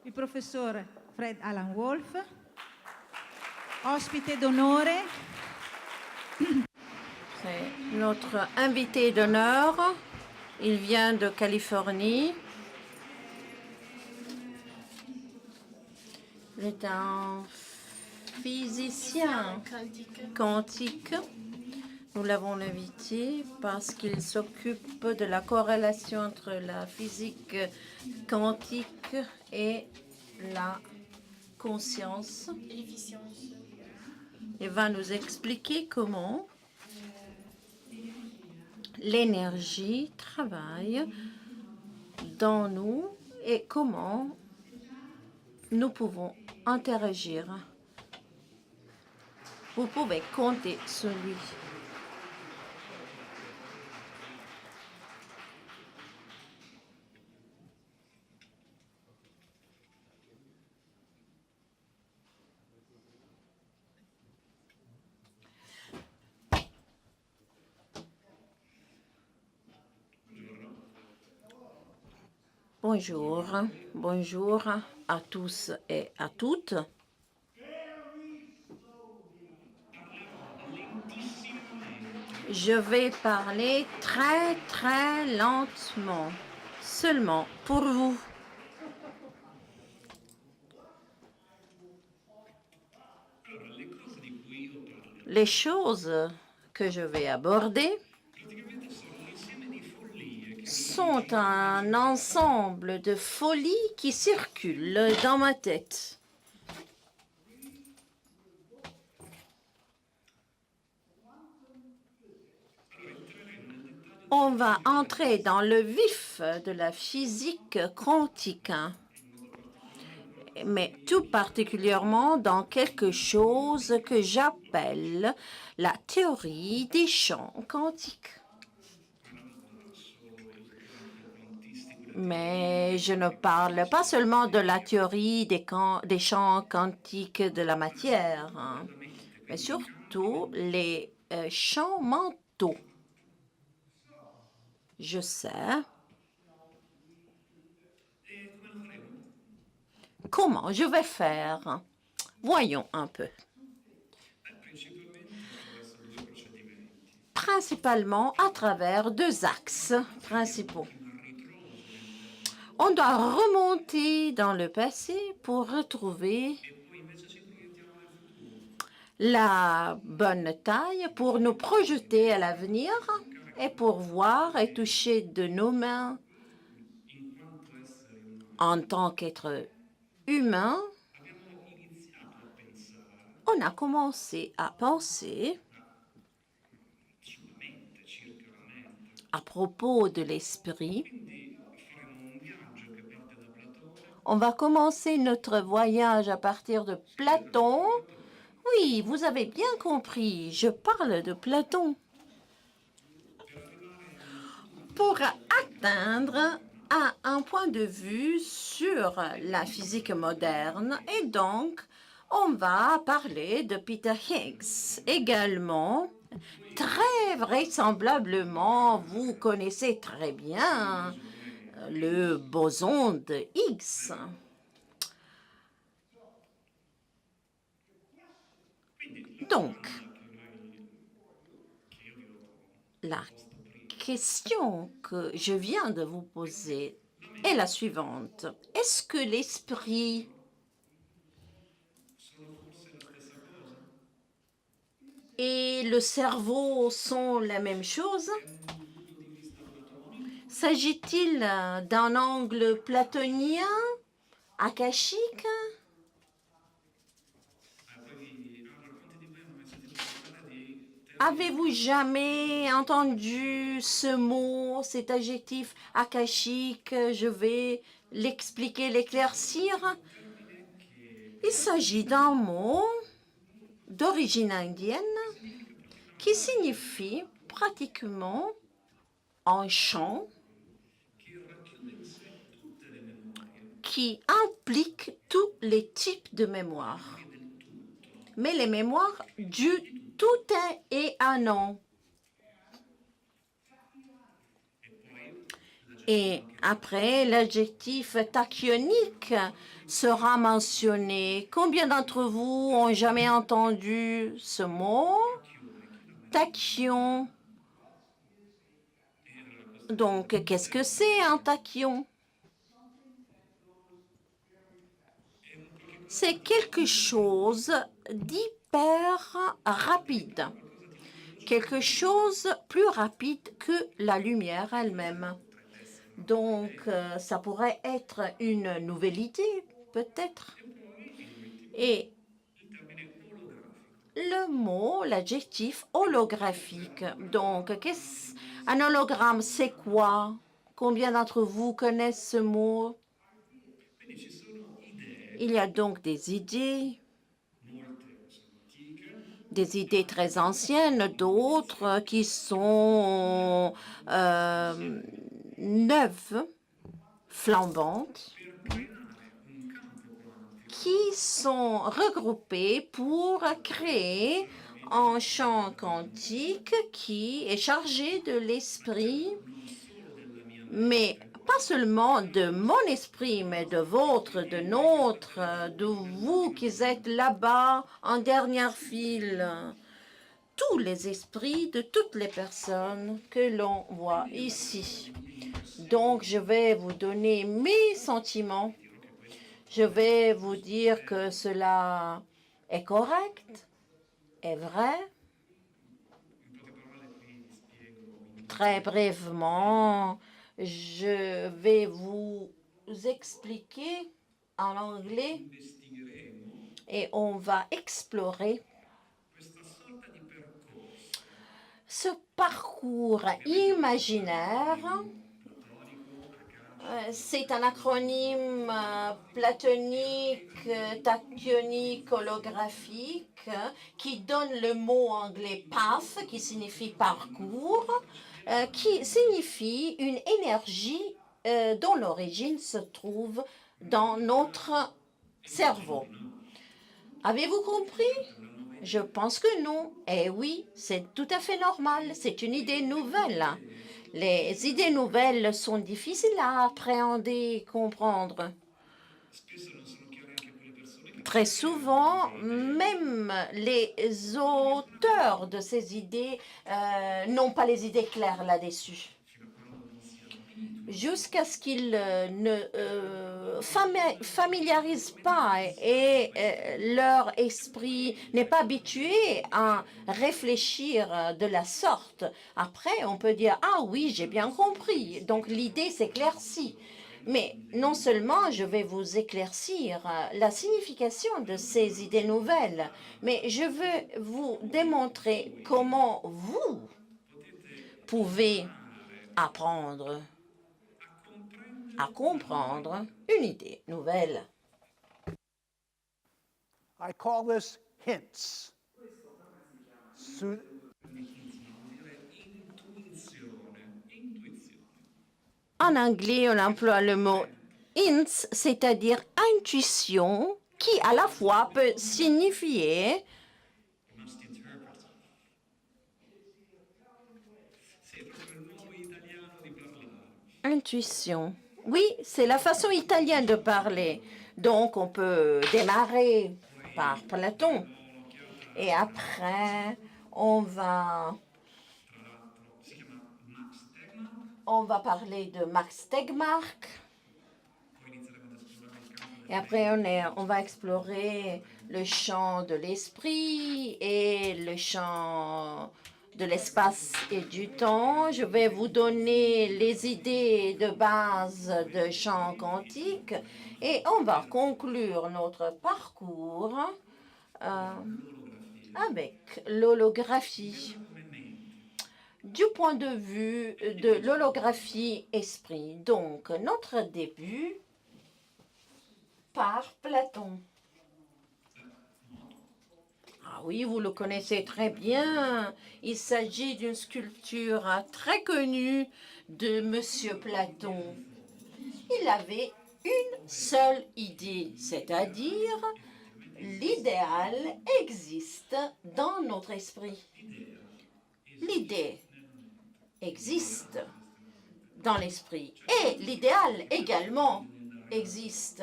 il professeur Fred Alan Wolf, ospite d'honneur. C'est notre invité d'honneur. Il vient de Californie. Il est un physicien quantique. Nous l'avons invité parce qu'il s'occupe de la corrélation entre la physique quantique et la conscience. Il va nous expliquer comment l'énergie travaille dans nous et comment nous pouvons interagir. Vous pouvez compter sur lui. Bonjour, bonjour à tous et à toutes. Je vais parler très très lentement, seulement pour vous. Les choses que je vais aborder sont un ensemble de folies qui circulent dans ma tête. On va entrer dans le vif de la physique quantique, mais tout particulièrement dans quelque chose que j'appelle la théorie des champs quantiques. Mais je ne parle pas seulement de la théorie des champs quantiques de la matière, mais surtout les champs mentaux. Je sais. Comment je vais faire? Voyons un peu. Principalement à travers deux axes principaux. On doit remonter dans le passé pour retrouver la bonne taille, pour nous projeter à l'avenir et pour voir et toucher de nos mains en tant qu'être humain. On a commencé à penser à propos de l'esprit. On va commencer notre voyage à partir de Platon. Oui, vous avez bien compris, je parle de Platon. Pour atteindre un point de vue sur la physique moderne. Et donc, on va parler de Peter Higgs également. Très vraisemblablement, vous connaissez très bien le boson de Higgs. Donc, la question que je viens de vous poser est la suivante. Est-ce que l'esprit et le cerveau sont la même chose? S'agit-il d'un angle platonien, akashique? Avez-vous jamais entendu ce mot, cet adjectif akashique? Je vais l'expliquer, l'éclaircir. Il s'agit d'un mot d'origine indienne qui signifie pratiquement un champ qui implique tous les types de mémoires. Mais les mémoires du tout un et un non. Et après, l'adjectif tachyonique sera mentionné. Combien d'entre vous ont jamais entendu ce mot? Tachyon. Donc, qu'est-ce que c'est un tachyon? C'est quelque chose d'hyper rapide. Quelque chose plus rapide que la lumière elle-même. Donc, ça pourrait être une nouvelle idée, peut-être. Et le mot, l'adjectif holographique. Donc, un hologramme, c'est quoi? Combien d'entre vous connaissent ce mot? Il y a donc des idées très anciennes, d'autres qui sont neuves, flambantes, qui sont regroupées pour créer un champ quantique qui est chargé de l'esprit, mais pas seulement de mon esprit, mais de votre, de notre, de vous qui êtes là-bas en dernière file. Tous les esprits de toutes les personnes que l'on voit ici. Donc, je vais vous donner mes sentiments. Je vais vous dire que cela est correct, est vrai. Très brièvement, je vais vous expliquer en anglais et on va explorer ce parcours imaginaire. C'est un acronyme platonique, tachyonique, holographique qui donne le mot anglais path, qui signifie parcours, qui signifie une énergie dont l'origine se trouve dans notre cerveau. Avez-vous compris? Je pense que non. Eh oui, c'est tout à fait normal. C'est une idée nouvelle. Les idées nouvelles sont difficiles à appréhender et comprendre. Très souvent, même les auteurs de ces idées n'ont pas les idées claires là-dessus. Jusqu'à ce qu'ils ne familiarisent pas et leur esprit n'est pas habitué à réfléchir de la sorte. Après, on peut dire « Ah oui, j'ai bien compris ». Donc l'idée s'éclaircit. Mais non seulement je vais vous éclaircir la signification de ces idées nouvelles, mais je veux vous démontrer comment vous pouvez apprendre à comprendre une idée nouvelle. I call this hints. En anglais, on emploie le mot hints, c'est-à-dire intuition, qui à la fois peut signifier intuition. Oui, c'est la façon italienne de parler. Donc, on peut démarrer par Platon. Et après, on va parler de Max Tegmark. Et après, on va explorer le champ de l'esprit et le champ de l'espace et du temps. Je vais vous donner les idées de base de champ quantique et on va conclure notre parcours avec l'holographie. Du point de vue de l'holographie esprit, donc notre début par Platon. Ah oui, vous le connaissez très bien. Il s'agit d'une sculpture très connue de Monsieur Platon. Il avait une seule idée, c'est-à-dire l'idéal existe dans notre esprit. L'idée existe dans l'esprit. Et l'idéal également existe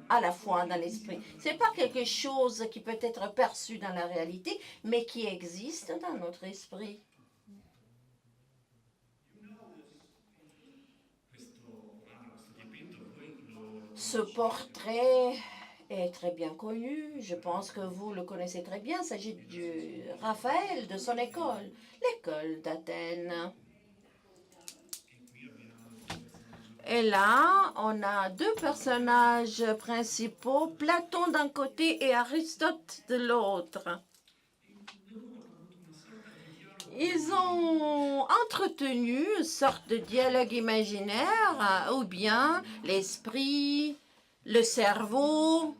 à la fois dans l'esprit. Ce n'est pas quelque chose qui peut être perçu dans la réalité, mais qui existe dans notre esprit. Ce portrait est très bien connu. Je pense que vous le connaissez très bien. Il s'agit de Raphaël, de son école, l'école d'Athènes. Et là, on a deux personnages principaux, Platon d'un côté et Aristote de l'autre. Ils ont entretenu une sorte de dialogue imaginaire, ou bien l'esprit, le cerveau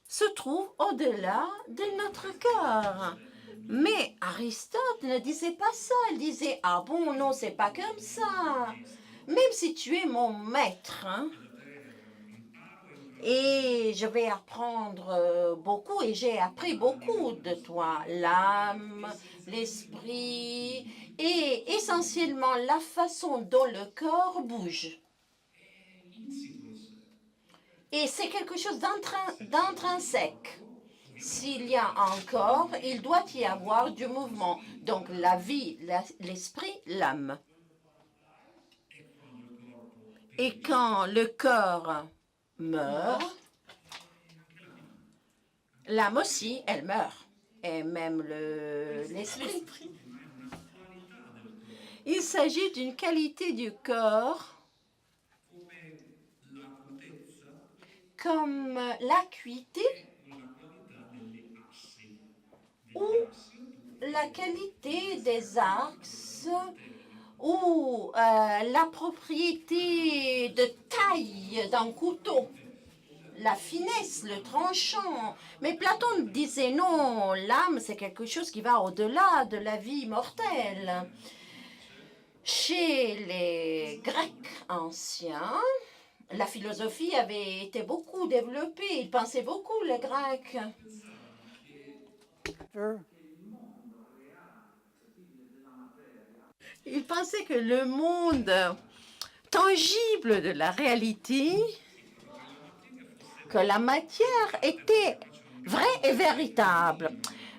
se trouvent au-delà de notre cœur. Mais Aristote ne disait pas ça. Il disait, ah bon, non, c'est pas comme ça. Même si tu es mon maître, hein, et je vais apprendre beaucoup, et j'ai appris beaucoup de toi, l'âme, l'esprit, et essentiellement la façon dont le corps bouge. Et c'est quelque chose d'intrinsèque. S'il y a un corps, il doit y avoir du mouvement. Donc la vie, l'esprit, l'âme. Et quand le corps meurt, l'âme aussi, elle meurt. Et même l'esprit. Il s'agit d'une qualité du corps comme l'acuité ou la qualité des axes ou la propriété de taille d'un couteau, la finesse, le tranchant. Mais Platon disait non, l'âme c'est quelque chose qui va au-delà de la vie mortelle. Chez les Grecs anciens, la philosophie avait été beaucoup développée. Ils pensaient beaucoup, les Grecs. Ils pensaient que le monde tangible de la réalité, que la matière était vraie et véritable.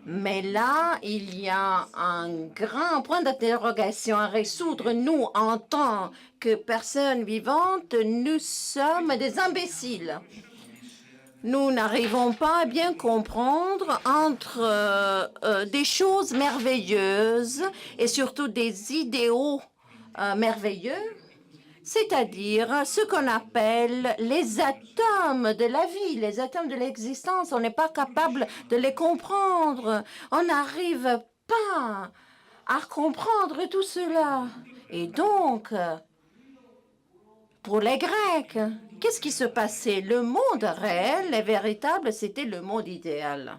Mais là, il y a un grand point d'interrogation à résoudre. Nous, en tant que personnes vivantes, nous sommes des imbéciles. Nous n'arrivons pas à bien comprendre entre des choses merveilleuses et surtout des idéaux merveilleux, c'est-à-dire ce qu'on appelle les atomes de la vie, les atomes de l'existence. On n'est pas capable de les comprendre. On n'arrive pas à comprendre tout cela. Et donc, pour les Grecs, qu'est-ce qui se passait? Le monde réel et véritable, c'était le monde idéal.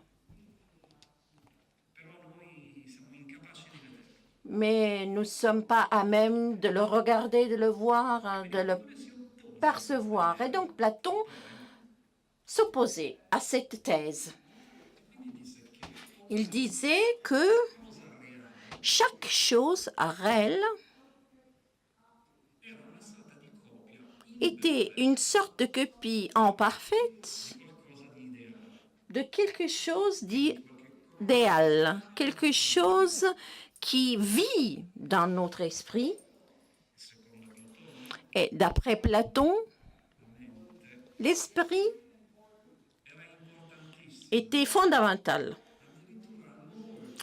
Mais nous ne sommes pas à même de le regarder, de le voir, de le percevoir. Et donc Platon s'opposait à cette thèse. Il disait que chaque chose réelle était une sorte de copie imparfaite de quelque chose d'idéal, quelque chose qui vit dans notre esprit. Et d'après Platon, l'esprit était fondamental,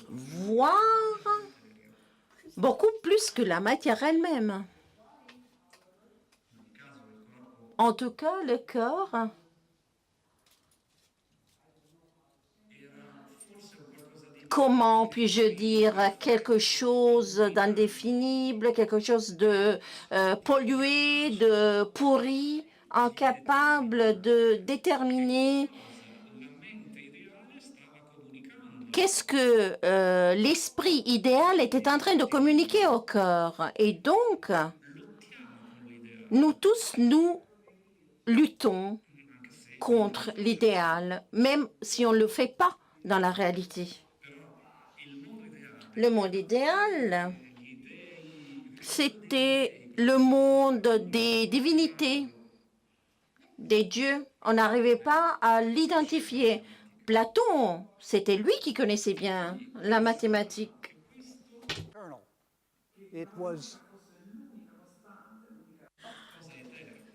voire beaucoup plus que la matière elle-même. En tout cas, le corps comment puis-je dire, quelque chose d'indéfinible, quelque chose de pollué, de pourri, incapable de déterminer qu'est-ce que l'esprit idéal était en train de communiquer au corps. Et donc, nous tous, nous luttons contre l'idéal, même si on ne le fait pas dans la réalité. Le monde idéal, c'était le monde des divinités, des dieux. On n'arrivait pas à l'identifier. Platon, c'était lui qui connaissait bien la mathématique. eternal. It was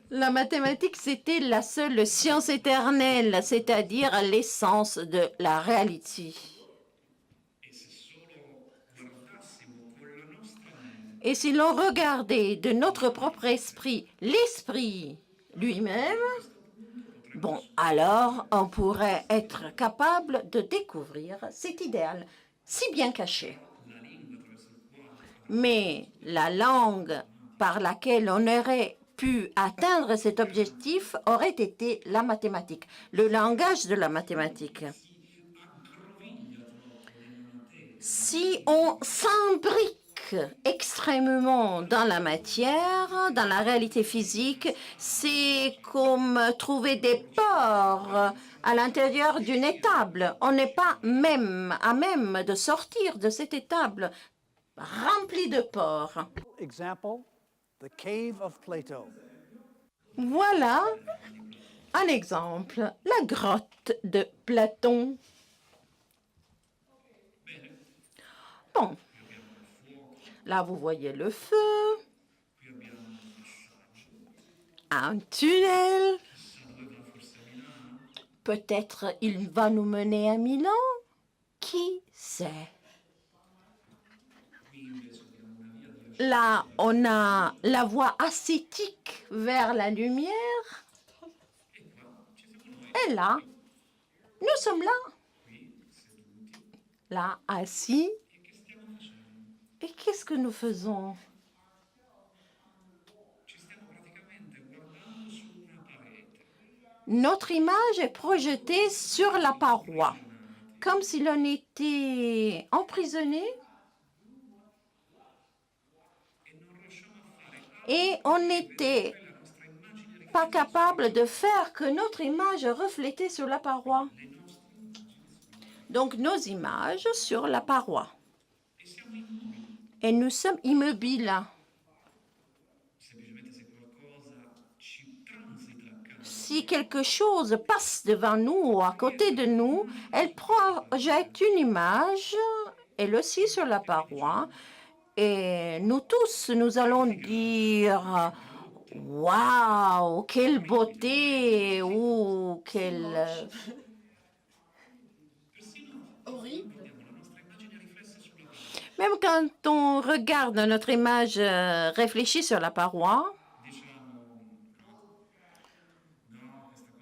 La mathématique, c'était la seule science éternelle, c'est-à-dire l'essence de la réalité. Et si l'on regardait de notre propre esprit l'esprit lui-même, bon, alors on pourrait être capable de découvrir cet idéal si bien caché. Mais la langue par laquelle on aurait pu atteindre cet objectif aurait été la mathématique, le langage de la mathématique. Si on s'imbrique extrêmement dans la matière, dans la réalité physique, c'est comme trouver des pores à l'intérieur d'une étable. On n'est pas même à même de sortir de cette étable remplie de pores. example, the cave of Plato. Voilà un exemple, la grotte de Platon. Bon, là vous voyez le feu, un tunnel. Peut-être il va nous mener à Milan, qui sait? Là, on a la voie ascétique vers la lumière. Et là, nous sommes là. Là, assis. Et qu'est-ce que nous faisons? Notre image est projetée sur la paroi, comme si l'on était emprisonné. Et on n'était pas capable de faire que notre image reflétait sur la paroi. Donc nos images sur la paroi. Et nous sommes immobiles. Si quelque chose passe devant nous ou à côté de nous, elle projette une image, elle aussi sur la paroi. Et nous tous, nous allons dire « Waouh, quelle beauté !» ou « quelle... horrible !» Même quand on regarde notre image réfléchie sur la paroi,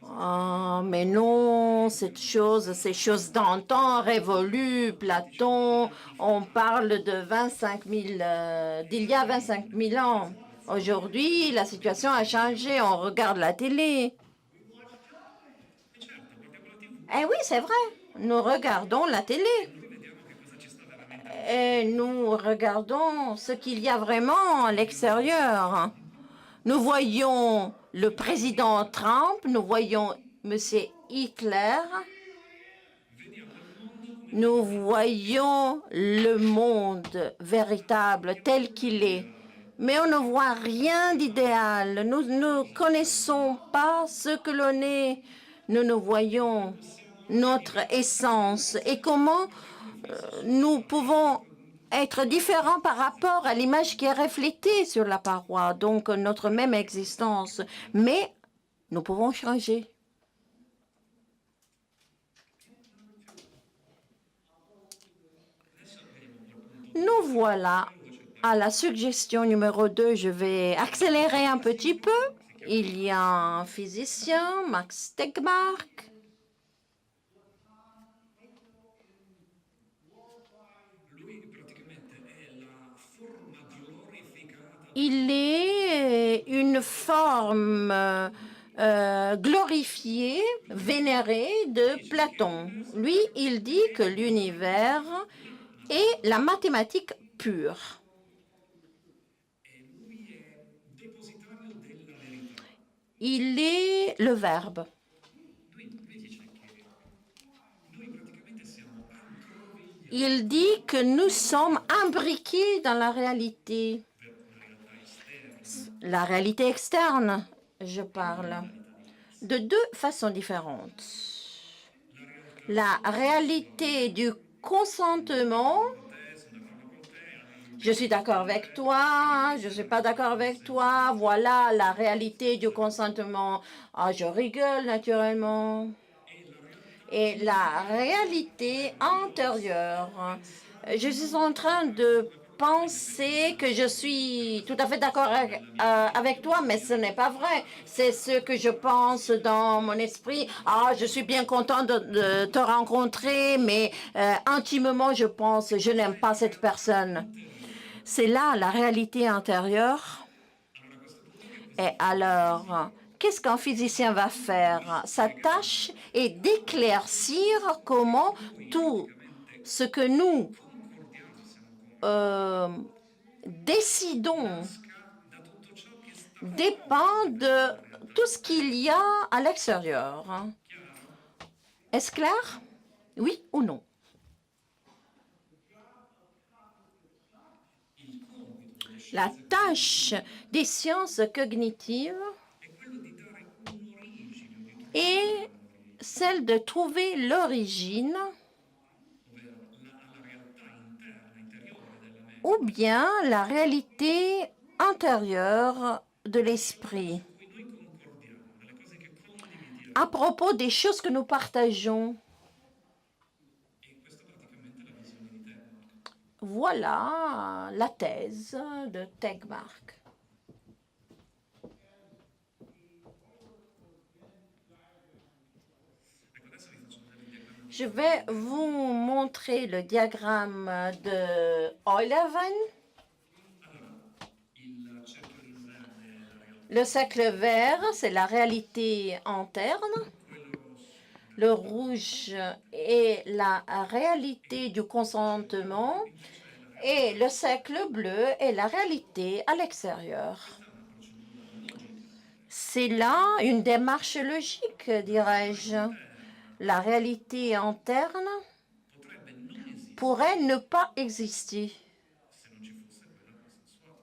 oh, mais non, ces choses d'antan révolues, Platon, on parle de 25 000, d'il y a 25 000 ans. Aujourd'hui, la situation a changé, on regarde la télé. Eh oui, c'est vrai, nous regardons la télé. Et nous regardons ce qu'il y a vraiment à l'extérieur. Nous voyons le président Trump, nous voyons M. Hitler, nous voyons le monde véritable tel qu'il est. Mais on ne voit rien d'idéal. Nous ne connaissons pas ce que l'on est. Nous ne voyons notre essence et comment nous pouvons être différents par rapport à l'image qui est reflétée sur la paroi, donc notre même existence. Mais nous pouvons changer. Nous voilà à la suggestion numéro 2. Je vais accélérer un petit peu. Il y a un physicien, Max Tegmark. Il est une forme glorifiée, vénérée de Platon. Lui, il dit que l'univers est la mathématique pure. Il est le verbe. Il dit que nous sommes imbriqués dans la réalité. La réalité externe, je parle de deux façons différentes. La réalité du consentement, je suis d'accord avec toi, je ne suis pas d'accord avec toi, voilà la réalité du consentement. Ah, je rigole naturellement. Et la réalité antérieure, je suis en train de penser que je suis tout à fait d'accord avec toi, mais ce n'est pas vrai. C'est ce que je pense dans mon esprit. Ah, je suis bien content de te rencontrer, mais intimement, je pense, je n'aime pas cette personne. C'est là la réalité intérieure. Et alors, qu'est-ce qu'un physicien va faire? Sa tâche est d'éclaircir comment tout ce que nous décidons dépend de tout ce qu'il y a à l'extérieur. Est-ce clair? Oui ou non? La tâche des sciences cognitives est celle de trouver l'origine ou bien la réalité intérieure de l'esprit à propos des choses que nous partageons. Voilà la thèse de Tegmark. Je vais vous montrer le diagramme de Eulerven. Le cercle vert, c'est la réalité interne. Le rouge est la réalité du consentement. Et le cercle bleu est la réalité à l'extérieur. C'est là une démarche logique, dirais-je. La réalité interne pourrait ne pas exister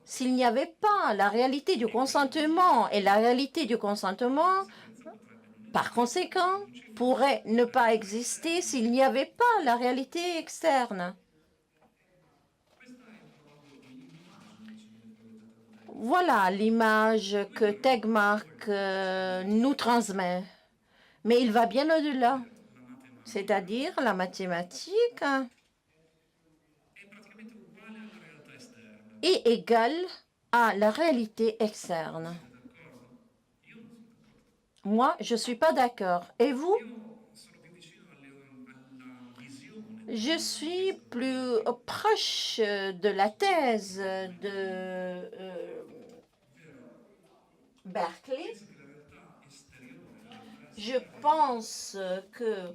s'il n'y avait pas la réalité du consentement. Et la réalité du consentement, par conséquent, pourrait ne pas exister s'il n'y avait pas la réalité externe. Voilà l'image que Tegmark nous transmet. Mais il va bien au-delà. C'est-à-dire la mathématique est égale à la réalité externe. Moi, je ne suis pas d'accord. Et vous? Je suis plus proche de la thèse de Berkeley. Je pense que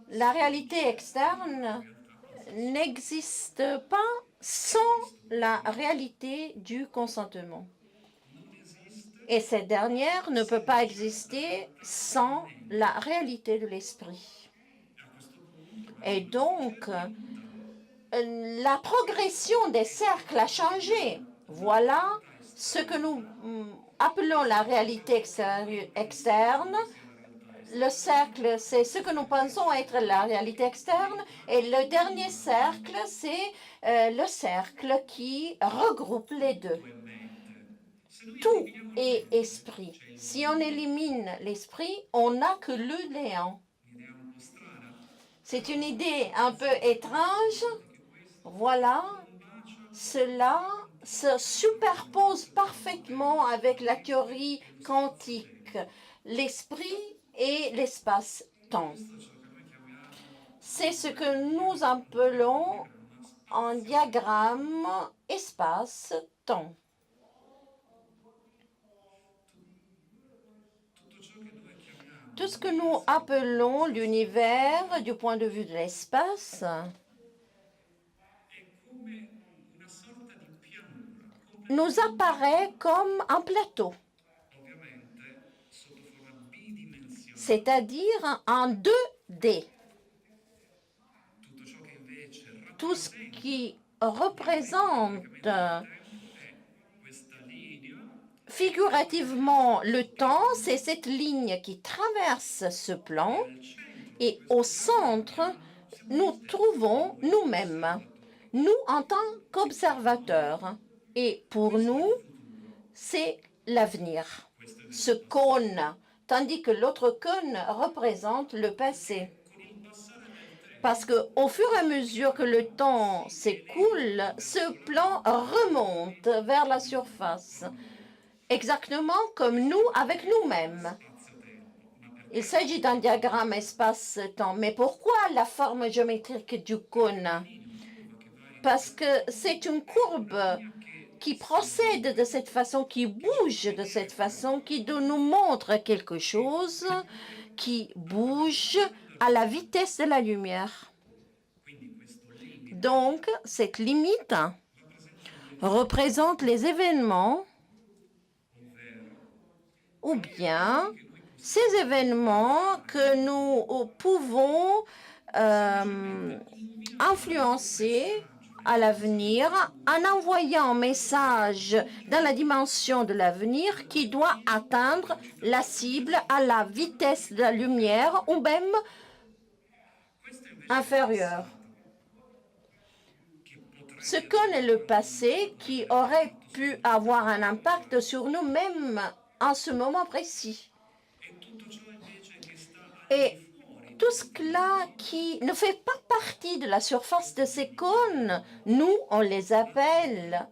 la réalité externe n'existe pas sans la réalité du consentement. Et cette dernière ne peut pas exister sans la réalité de l'esprit. Et donc, la progression des cercles a changé. Voilà ce que nous appelons la réalité externe. Le cercle, c'est ce que nous pensons être la réalité externe. Et le dernier cercle, c'est le cercle qui regroupe les deux. Tout est esprit. Si on élimine l'esprit, on n'a que le néant. C'est une idée un peu étrange. Voilà, cela se superpose parfaitement avec la théorie quantique, l'esprit et l'espace-temps. C'est ce que nous appelons en diagramme espace-temps. Tout ce que nous appelons l'univers du point de vue de l'espace nous apparaît comme un plateau, c'est-à-dire en 2D. Tout ce qui représente Figurativement, le temps, c'est cette ligne qui traverse ce plan et au centre, nous trouvons nous-mêmes, nous en tant qu'observateurs. Et pour nous, c'est l'avenir, ce cône, tandis que l'autre cône représente le passé. Parce qu'au fur et à mesure que le temps s'écoule, ce plan remonte vers la surface, exactement comme nous avec nous-mêmes. Il s'agit d'un diagramme espace-temps. Mais pourquoi la forme géométrique du cône? Parce que c'est une courbe qui procède de cette façon, qui bouge de cette façon, qui nous montre quelque chose qui bouge à la vitesse de la lumière. Donc, cette limite représente les événements ou bien ces événements que nous pouvons influencer à l'avenir en envoyant un message dans la dimension de l'avenir qui doit atteindre la cible à la vitesse de la lumière ou même inférieure. Ce qu'on est le passé qui aurait pu avoir un impact sur nous même en ce moment précis. Et tout cela qui ne fait pas partie de la surface de ces cônes, nous, on les appelle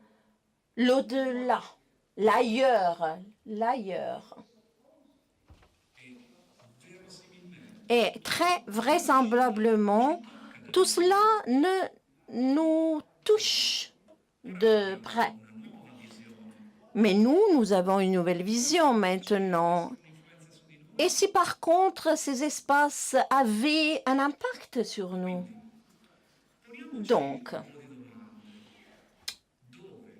l'au-delà, l'ailleurs, l'ailleurs. Et très vraisemblablement, tout cela ne nous touche de près. Mais nous avons une nouvelle vision maintenant. Et si par contre ces espaces avaient un impact sur nous? Donc,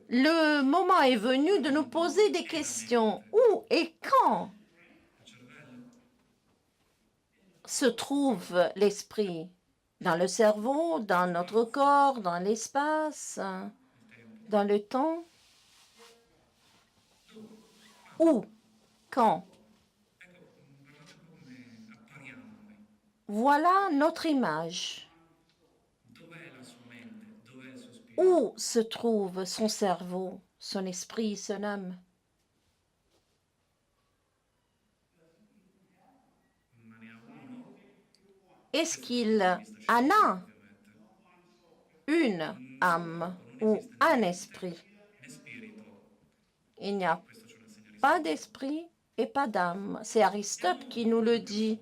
le moment est venu de nous poser des questions. Où et quand se trouve l'esprit? Dans le cerveau, dans notre corps, dans l'espace, dans le temps? Où? Quand? Voilà notre image. Où se trouve son cerveau, son esprit, son âme? Est-ce qu'il en a une âme ou un esprit? Il n'y a pas d'esprit et pas d'âme. C'est Aristote qui nous le dit.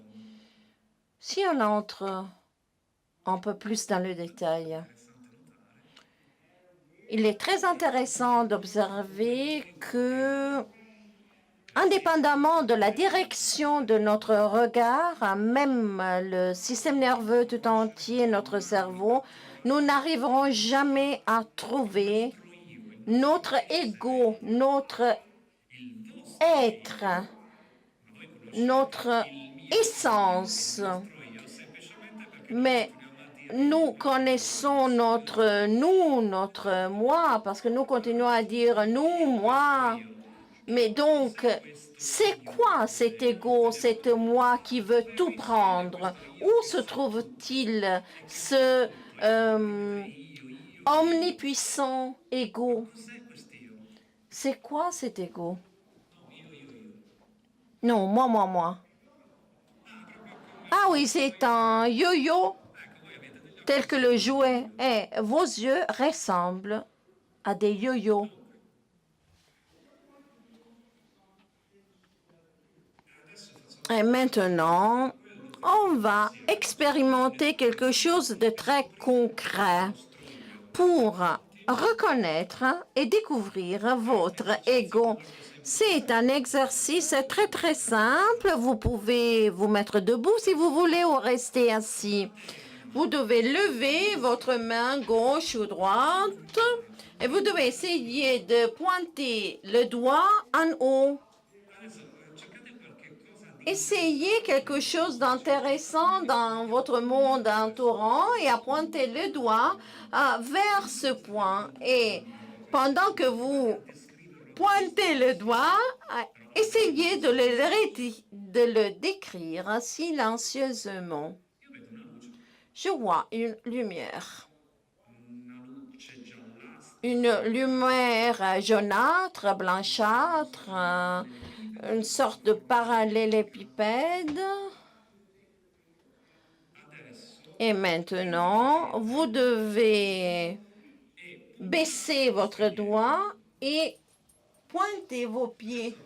Si on entre un peu plus dans le détail, il est très intéressant d'observer que, indépendamment de la direction de notre regard, même le système nerveux tout entier, notre cerveau, nous n'arriverons jamais à trouver notre ego, notre être, notre essence. Mais nous connaissons notre nous, notre moi, parce que nous continuons à dire nous, moi. Mais donc, c'est quoi cet ego, cet moi qui veut tout prendre? Où se trouve-t-il ce omnipuissant ego? C'est quoi cet ego? Non, moi. Ah oui, c'est un yo-yo tel que le jouet. Et vos yeux ressemblent à des yo-yo. Et maintenant, on va expérimenter quelque chose de très concret pour reconnaître et découvrir votre ego. C'est un exercice très simple. Vous pouvez vous mettre debout si vous voulez ou rester assis. Vous devez lever votre main gauche ou droite et vous devez essayer de pointer le doigt en haut. Essayez quelque chose d'intéressant dans votre monde entourant et à pointer le doigt vers ce point. Et pendant que vous pointez le doigt, essayez de le décrire silencieusement. Je vois une lumière jaunâtre, blanchâtre, une sorte de parallélépipède. Et maintenant, vous devez baisser votre doigt et pointer vos pieds.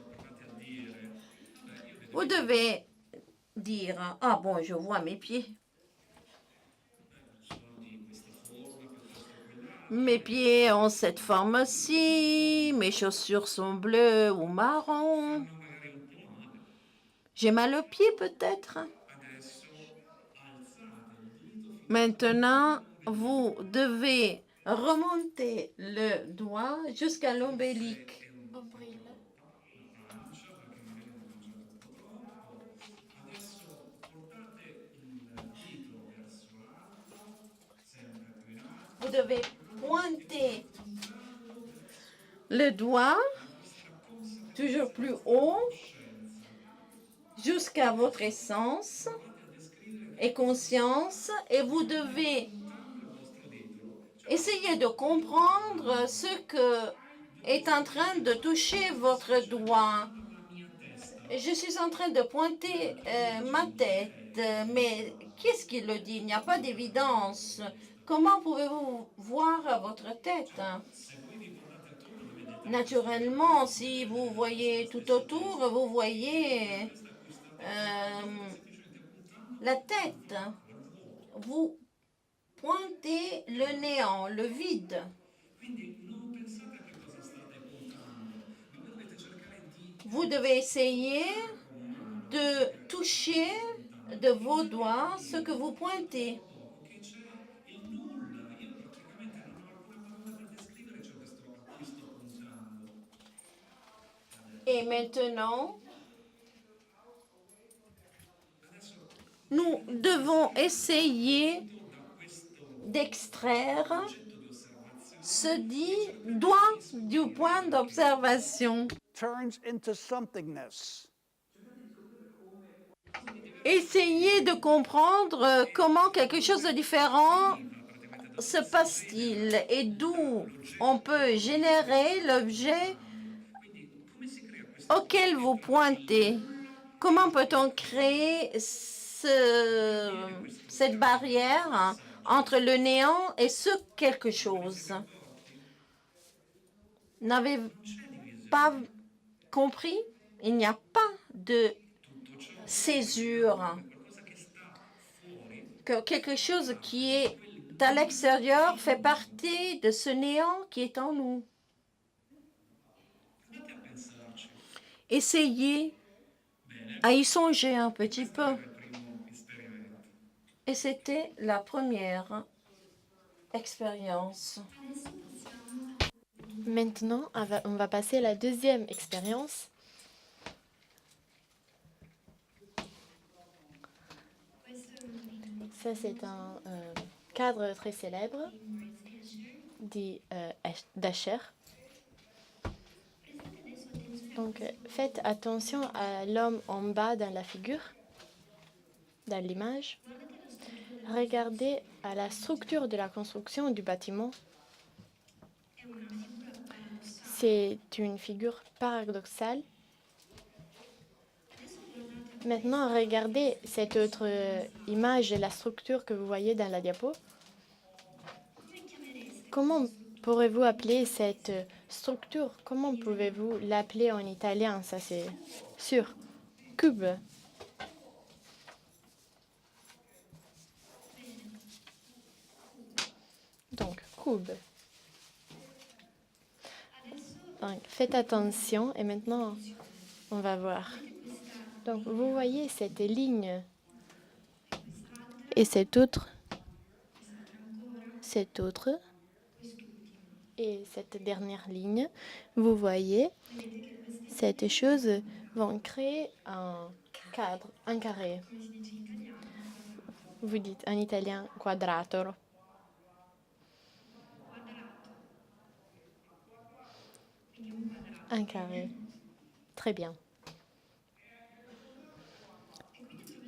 Vous devez dire, ah bon, je vois mes pieds. Mes pieds ont cette forme-ci, mes chaussures sont bleues ou marron. J'ai mal aux pieds peut-être. Maintenant, vous devez remonter le doigt jusqu'à l'ombélique. Vous devez pointer le doigt toujours plus haut jusqu'à votre essence et conscience, et vous devez essayer de comprendre ce que est en train de toucher votre doigt. Je suis en train de pointer ma tête, mais qu'est-ce qui le dit? Il n'y a pas d'évidence. Comment pouvez-vous voir votre tête? Naturellement, si vous voyez tout autour, vous voyez la tête. Vous pointez le néant, le vide. Vous devez essayer de toucher de vos doigts ce que vous pointez. Et maintenant, nous devons essayer d'extraire ce dit doigt du point d'observation. Turns into somethingness. Essayez de comprendre comment quelque chose de différent se passe-t-il et d'où on peut générer l'objet auquel vous pointez. Comment peut-on créer cette barrière entre le néant et ce quelque chose? N'avez pas compris? Il n'y a pas de césure. Que quelque chose qui est à l'extérieur fait partie de ce néant qui est en nous. Essayez à y songer un petit peu. Et c'était la première expérience. Maintenant, on va passer à la deuxième expérience. Ça, c'est un cadre très célèbre dit d'Asher. Donc, faites attention à l'homme en bas dans la figure, dans l'image. Regardez à la structure de la construction du bâtiment. C'est une figure paradoxale. Maintenant, regardez cette autre image et la structure que vous voyez dans la diapo. Comment pourrez-vous appeler cette structure? Comment pouvez-vous l'appeler en italien? Ça, c'est sûr. Cube. Donc, cube. Donc, faites attention et maintenant, on va voir. Donc, vous voyez cette ligne et cette autre, et cette dernière ligne. Vous voyez, cette chose vont créer un cadre, un carré. Vous dites en italien quadrato. Un carré. Très bien.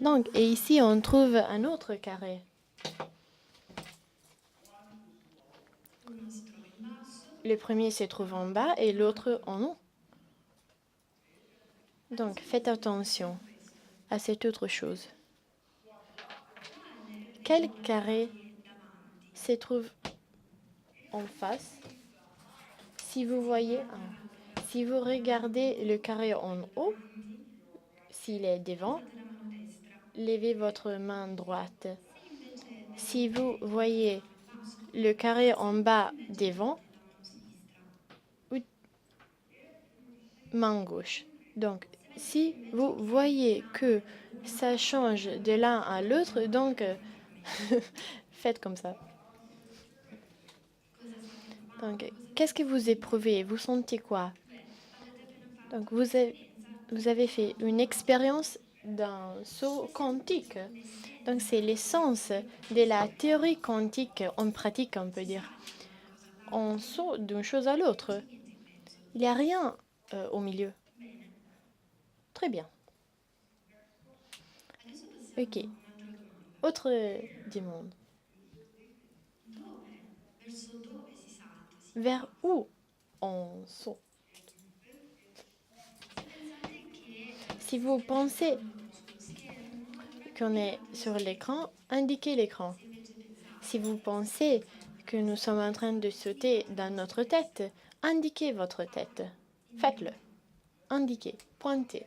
Donc, et ici, on trouve un autre carré. Le premier se trouve en bas et l'autre en haut. Donc, faites attention à cette autre chose. Quel carré se trouve en face? Si vous voyez, si vous regardez le carré en haut, s'il est devant, levez votre main droite. Si vous voyez le carré en bas devant, main gauche. Donc, si vous voyez que ça change de l'un à l'autre, donc faites comme ça. Donc, qu'est-ce que vous éprouvez? Vous sentez quoi? Donc, vous avez fait une expérience d'un saut quantique. Donc, c'est l'essence de la théorie quantique en pratique, on peut dire. On saute d'une chose à l'autre. Il n'y a rien au milieu. Très bien. Ok. Autre du monde. Vers où on saute? Si vous pensez qu'on est sur l'écran, indiquez l'écran. Si vous pensez que nous sommes en train de sauter dans notre tête, indiquez votre tête. Faites-le. Indiquez, pointez.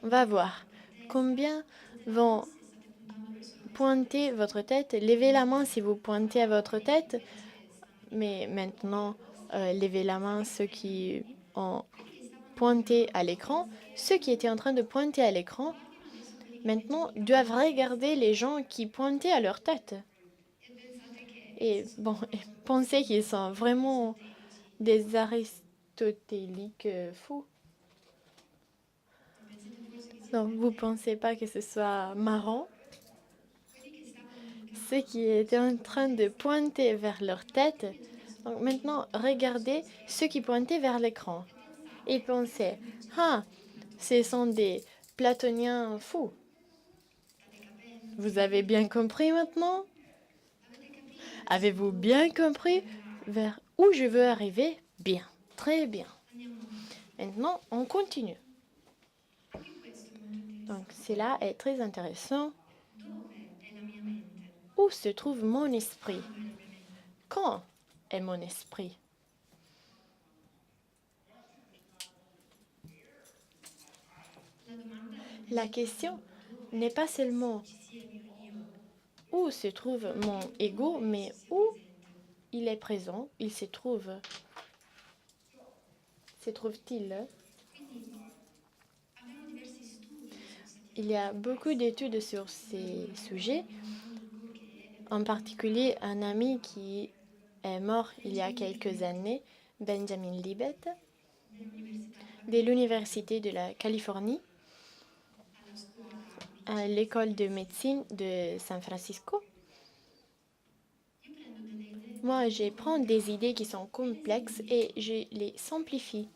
On va voir combien vont pointer votre tête. Levez la main si vous pointez à votre tête. Mais maintenant, levez la main ceux qui ont pointé à l'écran. Ceux qui étaient en train de pointer à l'écran, maintenant, doivent regarder les gens qui pointaient à leur tête. Et bon, pensez qu'ils sont vraiment des aristotéliques fous. Donc, vous ne pensez pas que ce soit marrant? Ceux qui étaient en train de pointer vers leur tête. Donc, maintenant, regardez ceux qui pointaient vers l'écran. Et pensez, ah, ce sont des platoniens fous. Vous avez bien compris maintenant? Avez-vous bien compris vers où je veux arriver? Bien, très bien. Maintenant, on continue. Donc, cela est très intéressant. Où se trouve mon esprit? Quand est mon esprit? La question n'est pas seulement où se trouve mon ego, mais où il est présent, il se trouve. Se trouve-t-il? Il y a beaucoup d'études sur ces sujets, en particulier un ami qui est mort il y a quelques années, Benjamin Libet, de l'Université de la Californie, à l'école de médecine de San Francisco. Moi, je prends des idées qui sont complexes et je les simplifie,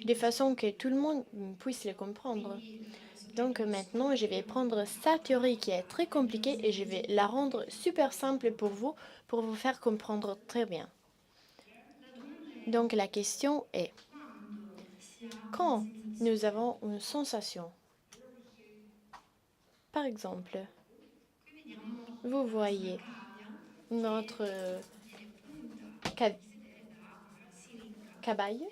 de façon que tout le monde puisse les comprendre. Donc maintenant, je vais prendre sa théorie qui est très compliquée et je vais la rendre super simple pour vous faire comprendre très bien. Donc la question est, quand nous avons une sensation, par exemple, vous voyez notre cabaye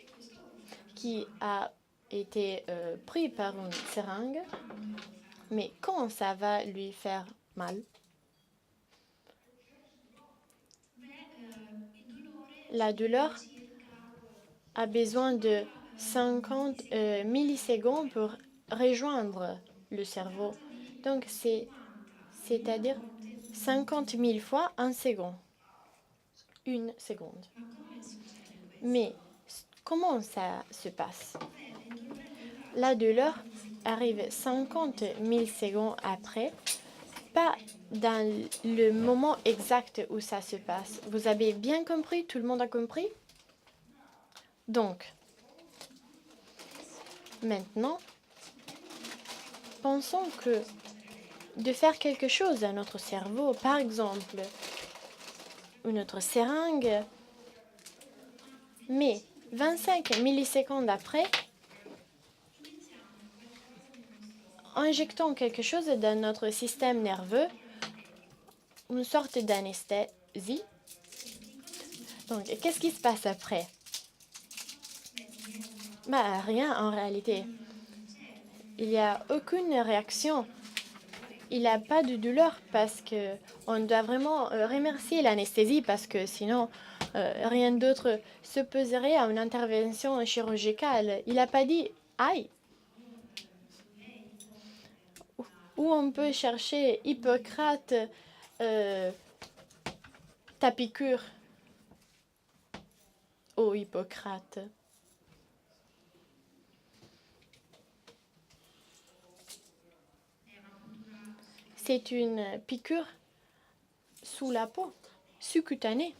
qui a été pris par une seringue, mais quand ça va lui faire mal? La douleur a besoin de 50 millisecondes pour rejoindre le cerveau. Donc, c'est-à-dire 50 000 fois un second. Une seconde. Mais comment ça se passe? La douleur arrive 50 000 secondes après, pas dans le moment exact où ça se passe. Vous avez bien compris? Tout le monde a compris? Donc, maintenant, pensons que de faire quelque chose à notre cerveau, par exemple, notre seringue, mais 25 millisecondes après, injectons quelque chose dans notre système nerveux, une sorte d'anesthésie. Donc, qu'est-ce qui se passe après? Bah, rien en réalité. Il n'y a aucune réaction. Il n'y a pas de douleur parce que on doit vraiment remercier l'anesthésie parce que sinon, rien d'autre s'opposerait à une intervention chirurgicale. Il n'a pas dit aïe. Où on peut chercher Hippocrate, ta piqûre. Oh, Hippocrate. C'est une piqûre sous la peau, sous-cutanée.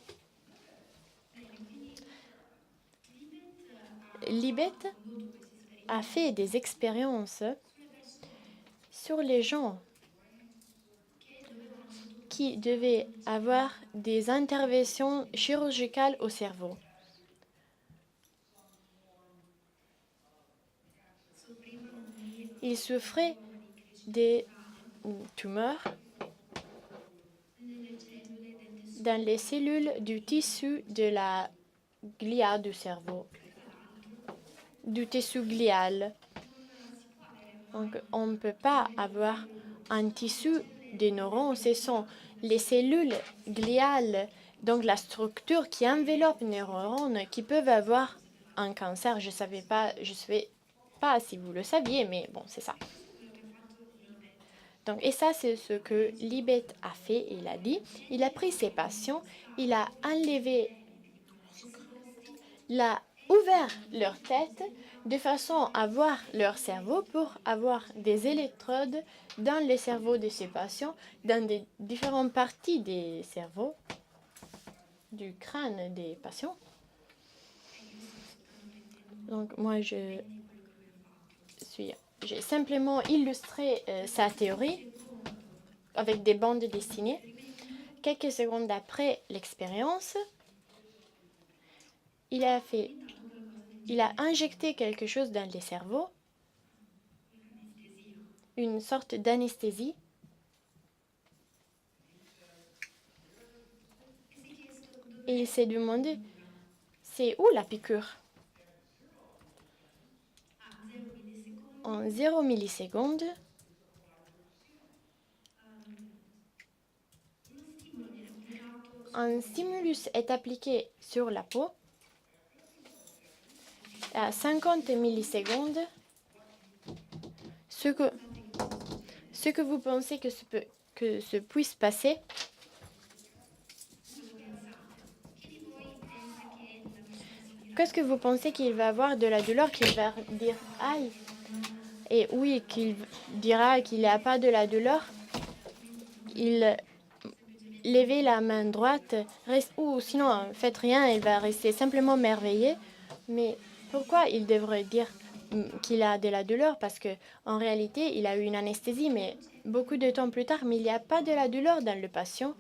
Libet a fait des expériences sur les gens qui devaient avoir des interventions chirurgicales au cerveau. Ils souffraient des tumeurs dans les cellules du tissu de la glia du cerveau, du tissu glial. Donc, on ne peut pas avoir un tissu des neurones, ce sont les cellules gliales, donc la structure qui enveloppe les neurones qui peuvent avoir un cancer. Je savais pas si vous le saviez, mais bon, c'est ça. Donc, et ça, c'est ce que Libet a fait. Il a dit, il a pris ses patients, il a ouvert leur tête de façon à voir leur cerveau pour avoir des électrodes dans les cerveaux de ces patients, dans des différentes parties des cerveaux, du crâne des patients. Donc, moi, j'ai simplement illustré sa théorie avec des bandes dessinées. Quelques secondes après l'expérience, il a injecté quelque chose dans les cerveaux, une sorte d'anesthésie. Et il s'est demandé, c'est où la piqûre? En 0 millisecondes, un stimulus est appliqué sur la peau. À 50 millisecondes, ce que vous pensez que ce puisse passer, qu'est-ce que vous pensez qu'il va avoir de la douleur, qu'il va dire aïe? Et oui, qu'il dira qu'il n'y a pas de la douleur, il lève la main droite, ou sinon, faites rien, il va rester simplement merveilleux. Mais pourquoi il devrait dire qu'il a de la douleur? Parce que en réalité, il a eu une anesthésie, mais beaucoup de temps plus tard, mais il n'y a pas de la douleur dans le patient.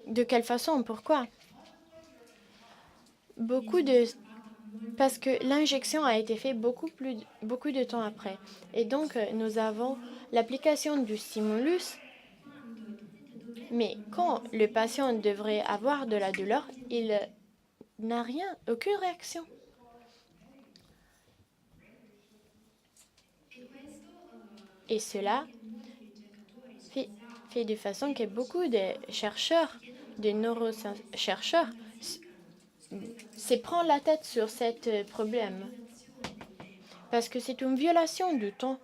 De quelle façon? Pourquoi? Parce que l'injection a été faite beaucoup de temps après. Et donc, nous avons l'application du stimulus. Mais quand le patient devrait avoir de la douleur, il n'a aucune réaction. Et cela fait de façon que beaucoup de chercheurs, de neurochercheurs, se prennent la tête sur ce problème. Parce que c'est une violation du temps,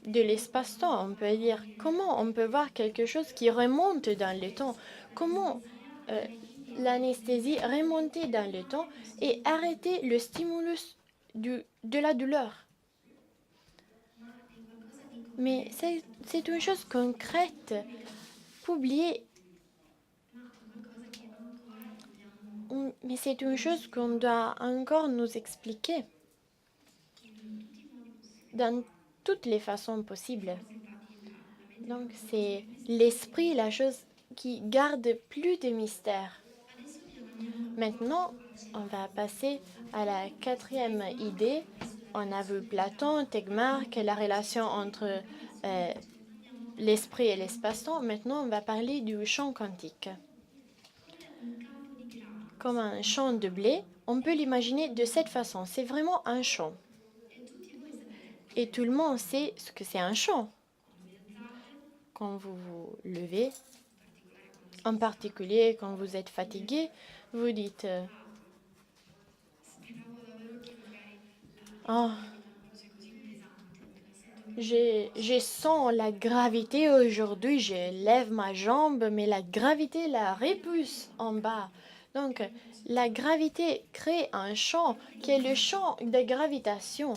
de l'espace-temps, on peut dire. Comment on peut voir quelque chose qui remonte dans le temps? Comment l'anesthésie remonter dans le temps et arrêter le stimulus de la douleur? Mais c'est une chose concrète, publiée. Mais c'est une chose qu'on doit encore nous expliquer dans toutes les façons possibles. Donc c'est l'esprit, la chose qui garde plus de mystère. Maintenant, on va passer à la quatrième idée. On a vu Platon, Tegmark, la relation entre l'esprit et l'espace-temps. Maintenant, on va parler du champ quantique. Comme un champ de blé, on peut l'imaginer de cette façon. C'est vraiment un champ. Et tout le monde sait ce que c'est un champ. Quand vous vous levez, en particulier quand vous êtes fatigué, vous dites oh, je sens la gravité aujourd'hui, je lève ma jambe, mais la gravité la repousse en bas. Donc, la gravité crée un champ qui est le champ de gravitation.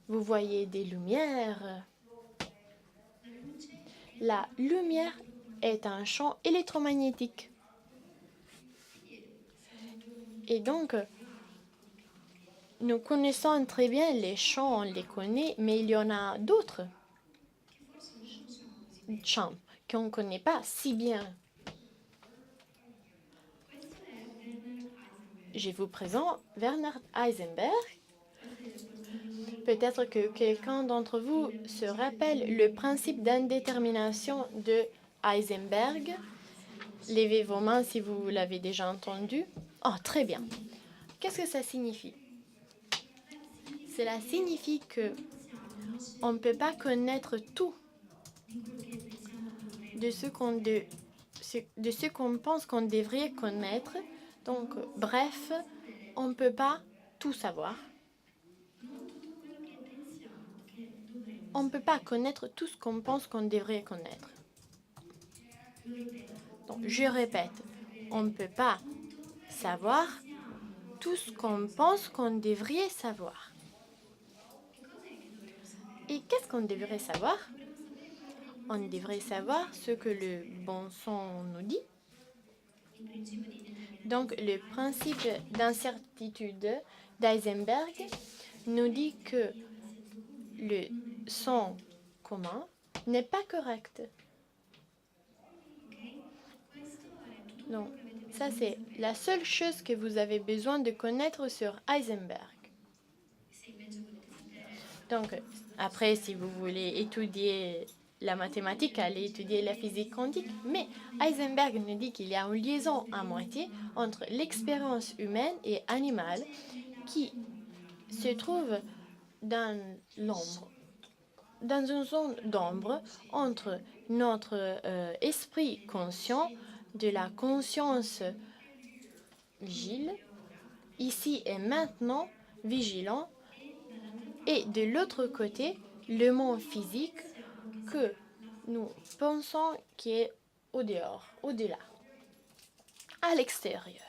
Vous voyez des lumières. La lumière est un champ électromagnétique. Et donc, nous connaissons très bien les champs, on les connaît, mais il y en a d'autres champs qu'on ne connaît pas si bien. Je vous présente Bernard Heisenberg. Peut-être que quelqu'un d'entre vous se rappelle le principe d'indétermination de Heisenberg. Levez vos mains si vous l'avez déjà entendu. Oh, très bien. Qu'est-ce que ça signifie? Cela signifie que on ne peut pas connaître tout de ce qu'on pense qu'on devrait connaître. Donc, bref, on ne peut pas tout savoir. On ne peut pas connaître tout ce qu'on pense qu'on devrait connaître. Donc, je répète, on ne peut pas savoir tout ce qu'on pense qu'on devrait savoir. Et qu'est-ce qu'on devrait savoir? On devrait savoir ce que le bon sens nous dit. Donc, le principe d'incertitude d'Heisenberg nous dit que le son commun n'est pas correct. Donc, ça c'est la seule chose que vous avez besoin de connaître sur Heisenberg. Donc, après, si vous voulez étudier la mathématique, allez étudier la physique quantique. Mais Heisenberg nous dit qu'il y a une liaison à moitié entre l'expérience humaine et animale qui se trouve dans l'ombre, dans une zone d'ombre entre notre esprit conscient, de la conscience vigile, ici et maintenant, vigilant, et de l'autre côté, le monde physique que nous pensons qui est au dehors, au-delà, à l'extérieur.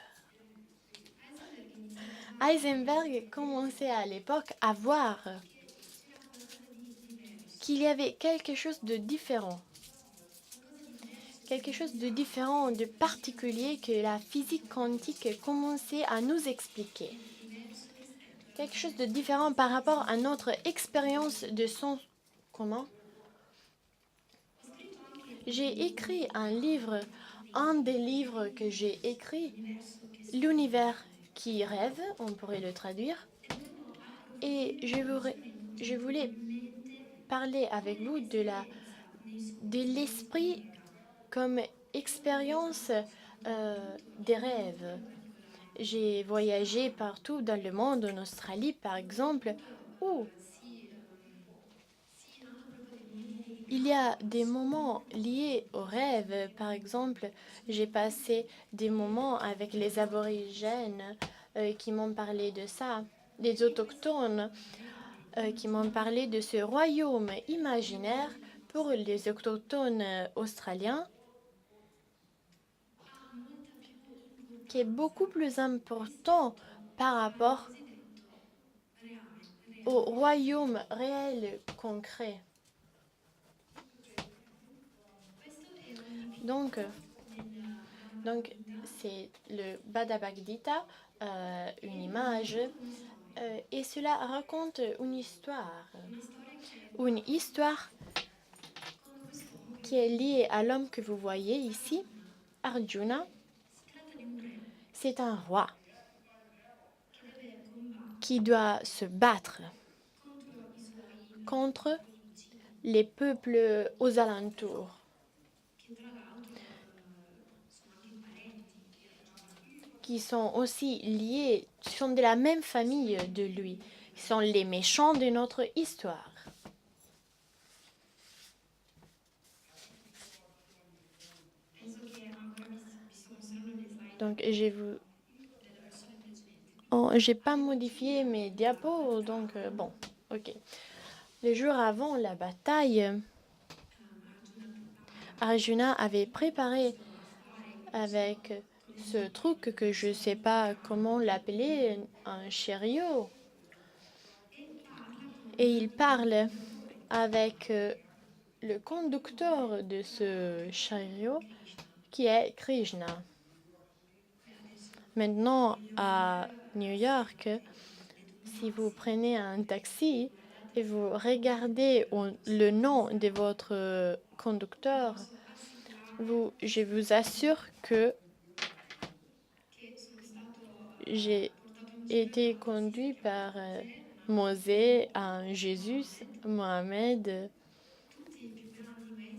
Heisenberg commençait à l'époque à voir qu'il y avait quelque chose de différent. Quelque chose de différent, de particulier que la physique quantique commençait à nous expliquer. Quelque chose de différent par rapport à notre expérience de sens commun. J'ai écrit un livre, un des livres que j'ai écrit, L'univers qui rêve, on pourrait le traduire. Et je voulais parler avec vous de l'esprit comme expérience des rêves. J'ai voyagé partout dans le monde, en Australie par exemple, où il y a des moments liés aux rêves. Par exemple, j'ai passé des moments avec les aborigènes qui m'ont parlé de ça, les autochtones qui m'ont parlé de ce royaume imaginaire pour les autochtones australiens, qui est beaucoup plus important par rapport au royaume réel concret. Donc, Donc, c'est le Bhagavad Gita, une image, et cela raconte une histoire. Une histoire qui est liée à l'homme que vous voyez ici, Arjuna. C'est un roi qui doit se battre contre les peuples aux alentours, qui sont aussi liés, sont de la même famille de lui. Ils sont les méchants de notre histoire. Donc, j'ai pas modifié mes diapos, donc bon, ok. Le jour avant la bataille, Arjuna avait préparé avec ce truc que je sais pas comment l'appeler, un chariot. Et il parle avec le conducteur de ce chariot qui est Krishna. Maintenant, à New York, si vous prenez un taxi et vous regardez le nom de votre conducteur, je vous assure que j'ai été conduit par Mosè, Jésus, Mohamed,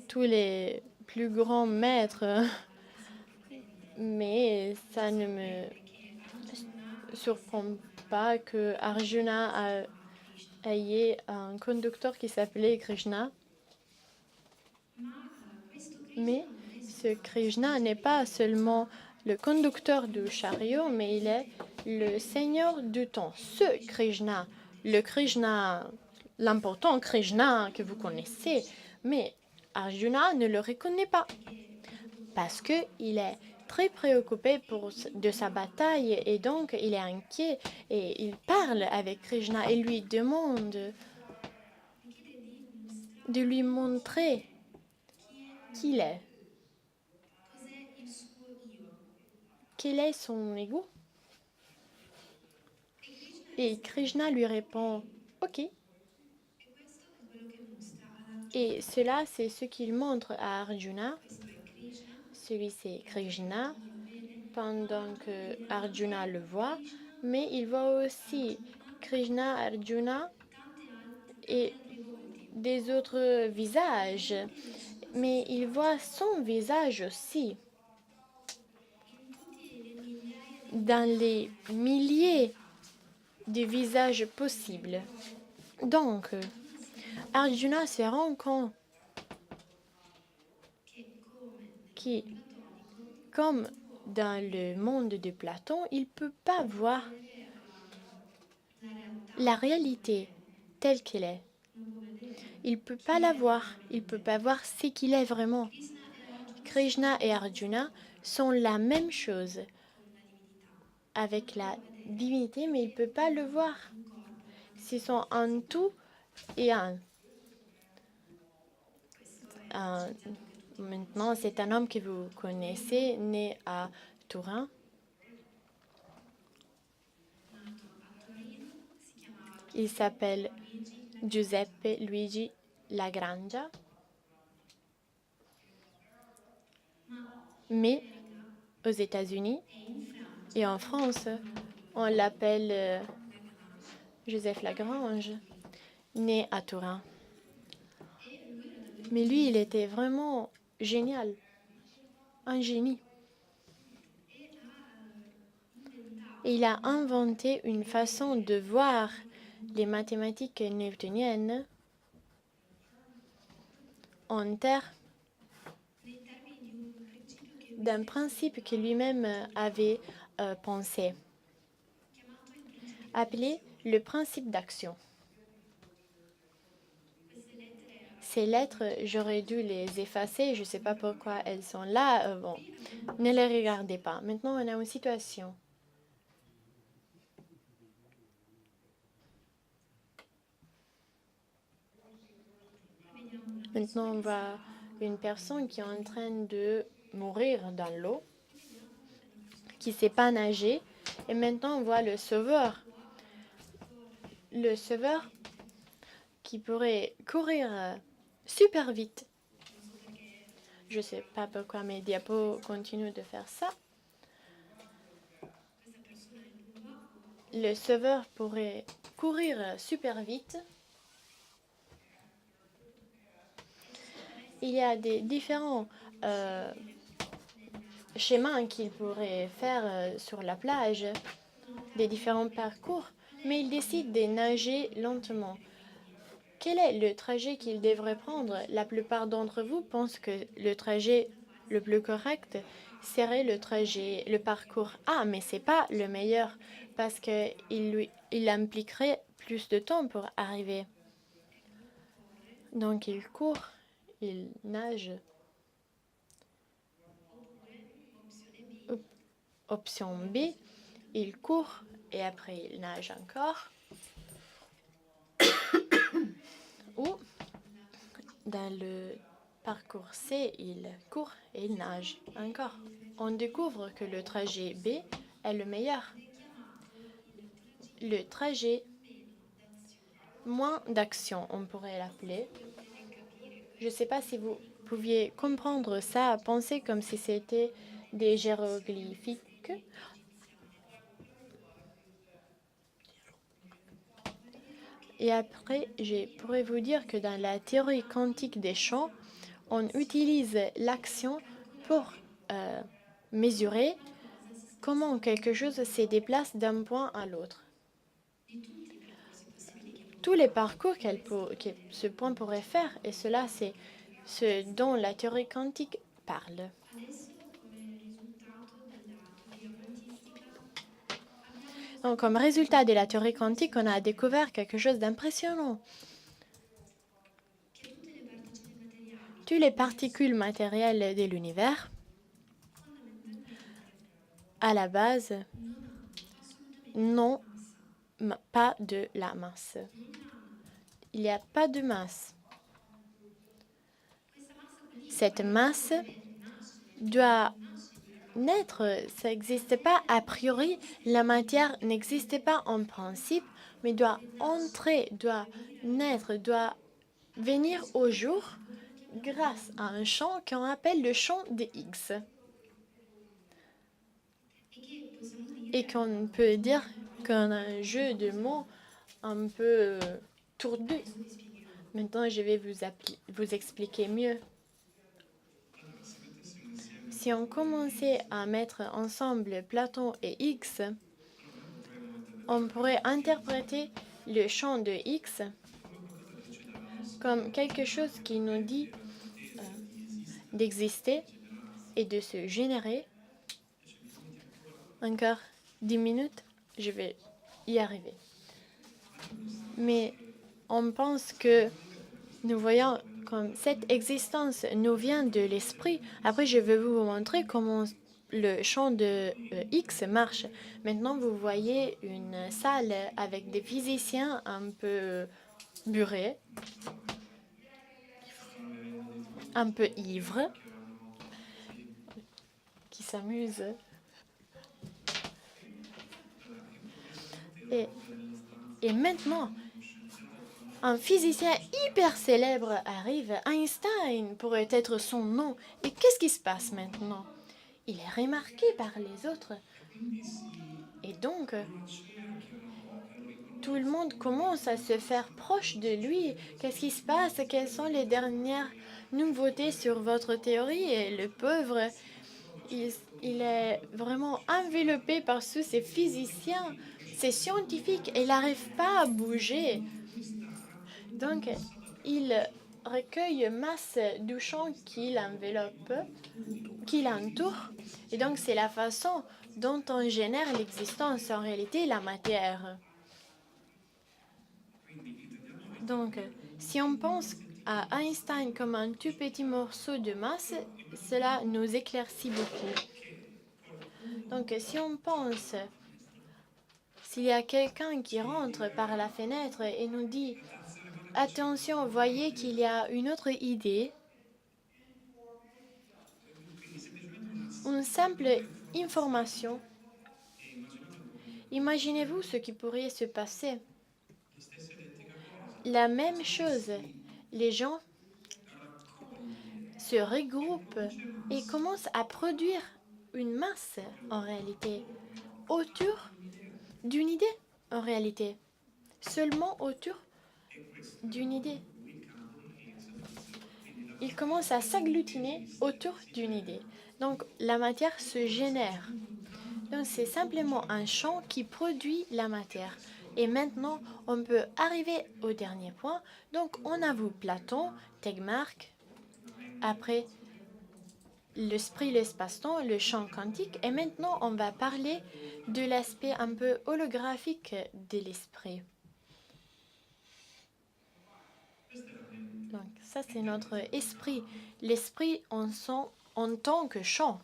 tous les plus grands maîtres, mais ça ne me surprend pas que Arjuna ait un conducteur qui s'appelait Krishna. Mais ce Krishna n'est pas seulement le conducteur du chariot, mais il est le seigneur du temps. Ce Krishna, le Krishna, l'important Krishna que vous connaissez, mais Arjuna ne le reconnaît pas parce qu'il est très préoccupé de sa bataille et donc il est inquiet et il parle avec Krishna et lui demande de lui montrer qui il est. Quel est son ego? Et Krishna lui répond « Ok ». Et cela, c'est ce qu'il montre à Arjuna. Celui, c'est Krishna, pendant que Arjuna le voit. Mais il voit aussi Krishna, Arjuna et des autres visages. Mais il voit son visage aussi. Dans les milliers de visages possibles. Donc, Arjuna se rend compte que, comme dans le monde de Platon, il ne peut pas voir la réalité telle qu'elle est. Il ne peut pas la voir. Il ne peut pas voir ce qu'il est vraiment. Krishna et Arjuna sont la même chose avec la divinité, mais il ne peut pas le voir. Ce sont un tout et un. Maintenant, c'est un homme que vous connaissez, né à Turin. Il s'appelle Giuseppe Luigi Lagrangia. Mais aux États-Unis et en France, on l'appelle Joseph Lagrange, né à Turin. Mais lui, il était vraiment génial, un génie. Et il a inventé une façon de voir les mathématiques newtoniennes en termes d'un principe que lui-même avait pensé, appelé le principe d'action. Ces lettres, j'aurais dû les effacer, je ne sais pas pourquoi elles sont là. Bon, ne les regardez pas. Maintenant, on a une situation. Maintenant, on voit une personne qui est en train de mourir dans l'eau. qui ne sait pas nager. Et maintenant, on voit le sauveur. Le sauveur qui pourrait courir super vite. Je ne sais pas pourquoi mes diapos continuent de faire ça. Le sauveur pourrait courir super vite. Il y a des différents schémas qu'il pourrait faire sur la plage, des différents parcours, mais il décide de nager lentement. Quel est le trajet qu'il devrait prendre? La plupart d'entre vous pensent que le trajet le plus correct serait le parcours A, mais c'est pas le meilleur parce qu'il impliquerait plus de temps pour arriver. Donc il court, il nage. Option B, il court et après il nage encore. Ou dans le parcours C, il court et il nage encore. On découvre que le trajet B est le meilleur. Le trajet moins d'action, on pourrait l'appeler. Je ne sais pas si vous pouviez comprendre ça, penser comme si c'était des hiéroglyphiques. Et après, je pourrais vous dire que dans la théorie quantique des champs, on utilise l'action pour mesurer comment quelque chose se déplace d'un point à l'autre. Tous les parcours que ce point pourrait faire, et cela c'est ce dont la théorie quantique parle. Donc, comme résultat de la théorie quantique, on a découvert quelque chose d'impressionnant. Toutes les particules matérielles de l'univers, à la base, n'ont pas de la masse. Il n'y a pas de masse. Cette masse doit naître, ça n'existe pas a priori, la matière n'existe pas en principe, mais doit entrer, doit naître, doit venir au jour grâce à un champ qu'on appelle le champ de Higgs. Et qu'on peut dire qu'on a un jeu de mots un peu tordu. Maintenant, je vais vous expliquer mieux. Si on commençait à mettre ensemble Platon et X, on pourrait interpréter le champ de X comme quelque chose qui nous dit d'exister et de se générer. Encore 10 minutes, je vais y arriver. Mais on pense que nous voyons comme cette existence nous vient de l'esprit. Après, je vais vous montrer comment le champ de X marche. Maintenant, vous voyez une salle avec des physiciens un peu burés, un peu ivres, qui s'amusent. Et maintenant, un physicien hyper célèbre arrive. Einstein pourrait être son nom. Et qu'est-ce qui se passe maintenant? Il est remarqué par les autres. Et donc, tout le monde commence à se faire proche de lui. Qu'est-ce qui se passe? Quelles sont les dernières nouveautés sur votre théorie? Et le pauvre, il est vraiment enveloppé par tous ces physiciens, ces scientifiques. Et il n'arrive pas à bouger. Donc, il recueille masse du champ qui l'enveloppe, qui l'entoure. Et donc, c'est la façon dont on génère l'existence, en réalité, la matière. Donc, si on pense à Einstein comme un tout petit morceau de masse, cela nous éclaircit beaucoup. Donc, si on pense, s'il y a quelqu'un qui rentre par la fenêtre et nous dit « Attention, voyez qu'il y a une autre idée », une simple information Imaginez-vous ce qui pourrait se passer. La même chose, les gens se regroupent et commencent à produire une masse en réalité, autour d'une idée en réalité, seulement autour d'une idée. Ils commencent à s'agglutiner autour d'une idée. Donc la matière se génère. Donc c'est simplement un champ qui produit la matière. Et maintenant, on peut arriver au dernier point. Donc on a vu Platon, Tegmark, après l'esprit, l'espace-temps, le champ quantique. Et maintenant, on va parler de l'aspect un peu holographique de l'esprit. Donc ça, c'est notre esprit. L'esprit en tant que champ.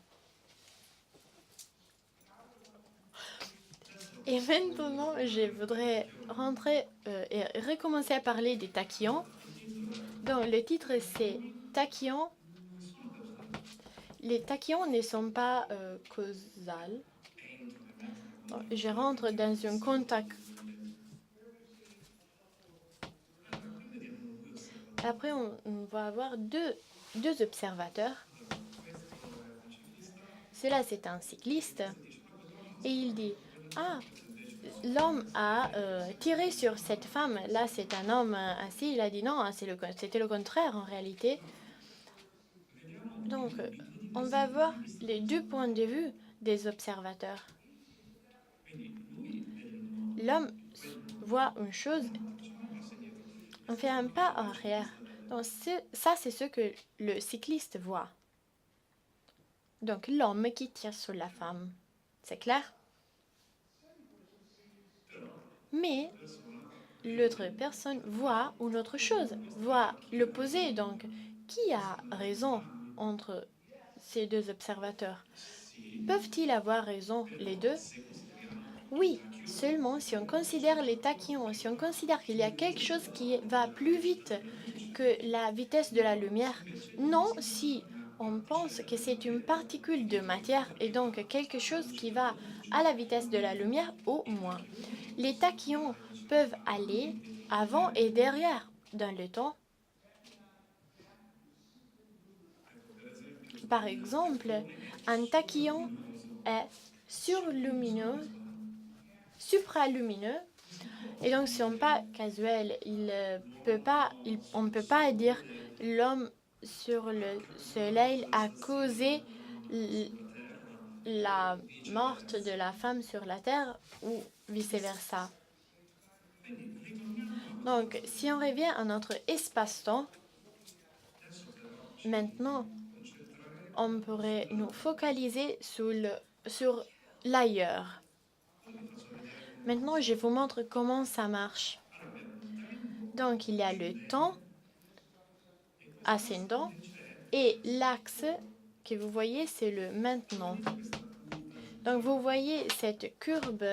Et maintenant, je voudrais rentrer et recommencer à parler des tachyons. Donc, le titre, c'est tachyons. Les tachyons ne sont pas causales. Donc, je rentre dans un contact. Après, on va avoir deux observateurs. Cela, c'est un cycliste. Et il dit, ah, l'homme a tiré sur cette femme. Là, c'est un homme assis. Il a dit non, c'était le contraire en réalité. Donc, on va voir les deux points de vue des observateurs. L'homme voit une chose, on fait un pas en arrière. Donc, ça, c'est ce que le cycliste voit. Donc, l'homme qui tire sur la femme. C'est clair? Mais l'autre personne voit une autre chose, voit l'opposé. Donc, qui a raison entre ces deux observateurs? Peuvent-ils avoir raison les deux? Oui, seulement si on considère les tachyons, si on considère qu'il y a quelque chose qui va plus vite que la vitesse de la lumière. Non, si on pense que c'est une particule de matière et donc quelque chose qui va à la vitesse de la lumière au moins. Les tachyons peuvent aller avant et derrière dans le temps. Par exemple, un tachyon est surlumineux, supralumineux, et donc ce n'est pas casuel. On ne peut pas dire l'homme sur le soleil a causé la mort de la femme sur la terre ou vice-versa. Donc, si on revient à notre espace-temps, maintenant, on pourrait nous focaliser sur l'ailleurs. Maintenant, je vous montre comment ça marche. Donc, il y a le temps ascendant et l'axe que vous voyez, c'est le maintenant. Donc, vous voyez cette courbe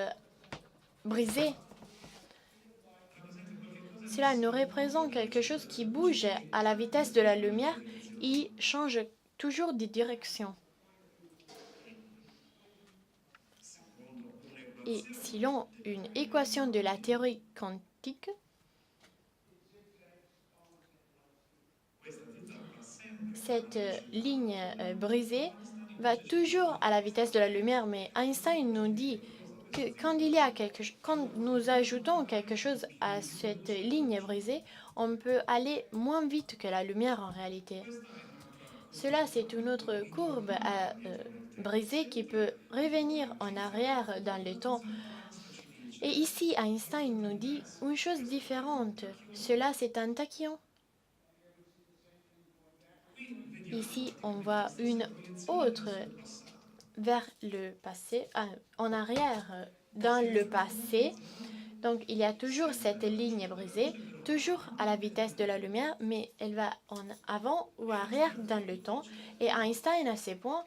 brisée. Cela nous représente quelque chose qui bouge à la vitesse de la lumière. Il change toujours de direction. Et selon une équation de la théorie quantique, cette ligne brisée va toujours à la vitesse de la lumière, mais Einstein nous dit que quand nous ajoutons quelque chose à cette ligne brisée, on peut aller moins vite que la lumière en réalité. Cela, c'est une autre courbe à briser qui peut revenir en arrière dans le temps. Et ici, Einstein nous dit une chose différente. Cela, c'est un tachyon. Ici, on voit une autre vers le passé, en arrière dans le passé. Donc, il y a toujours cette ligne brisée, toujours à la vitesse de la lumière, mais elle va en avant ou arrière dans le temps. Et Einstein, à ce point,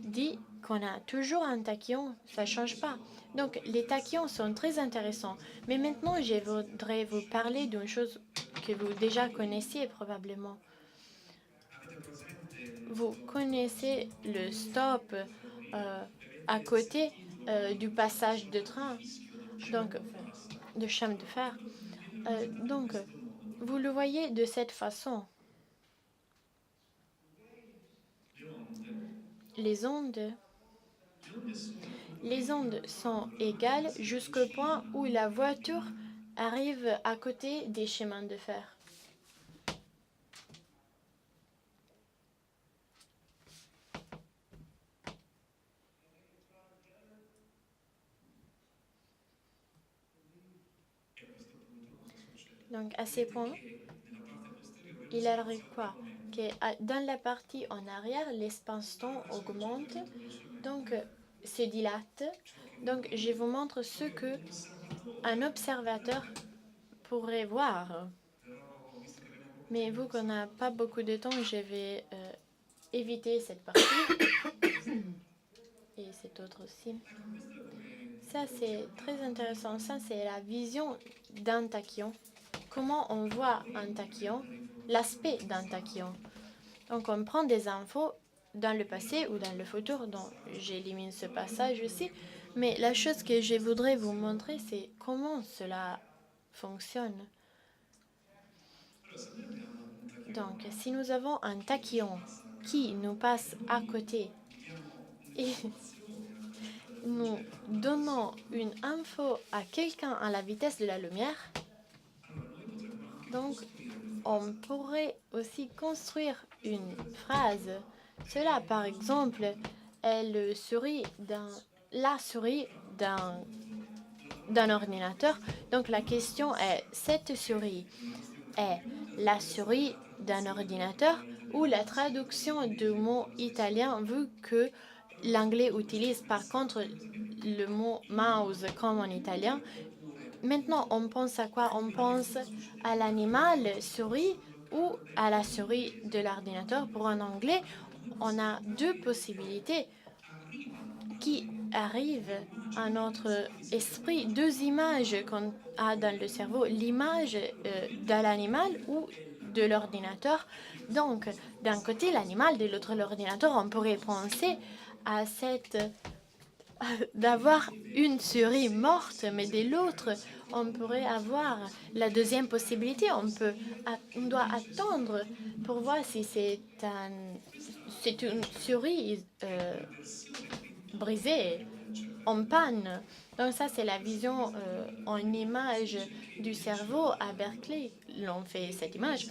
dit qu'on a toujours un tachyon, ça ne change pas. Donc, les tachyons sont très intéressants. Mais maintenant, je voudrais vous parler d'une chose que vous déjà connaissiez probablement. Vous connaissez le stop à côté du passage de train, donc de chemin de fer. Donc, vous le voyez de cette façon. Les ondes sont égales jusqu'au point où la voiture arrive à côté des chemins de fer. Donc, à ces points, il arrive quoi? Que dans la partie en arrière, l'espace-temps augmente, donc se dilate. Donc, je vous montre ce que un observateur pourrait voir. Mais vu qu'on n'a pas beaucoup de temps, je vais éviter cette partie. Et cette autre aussi. Ça, c'est très intéressant. Ça, c'est la vision d'un tachyon. Comment on voit un tachyon, l'aspect d'un tachyon. Donc, on prend des infos dans le passé ou dans le futur. Donc, j'élimine ce passage aussi. Mais la chose que je voudrais vous montrer, c'est comment cela fonctionne. Donc, si nous avons un tachyon qui nous passe à côté et nous donnons une info à quelqu'un à la vitesse de la lumière, donc on pourrait aussi construire une phrase. Cela, par exemple, est la souris d'un ordinateur. Donc la question est, cette souris est la souris d'un ordinateur ou la traduction du mot italien, vu que l'anglais utilise par contre le mot mouse comme en italien. Maintenant, on pense à quoi? On pense à l'animal souris ou à la souris de l'ordinateur. Pour un anglais, on a deux possibilités qui arrivent à notre esprit, deux images qu'on a dans le cerveau, l'image de l'animal ou de l'ordinateur. Donc, d'un côté l'animal, de l'autre l'ordinateur, on pourrait penser à d'avoir une souris morte, mais de l'autre, on pourrait avoir la deuxième possibilité. On doit attendre pour voir si c'est une souris brisée, en panne. Donc ça, c'est la vision en image du cerveau. À Berkeley, l'on fait cette image.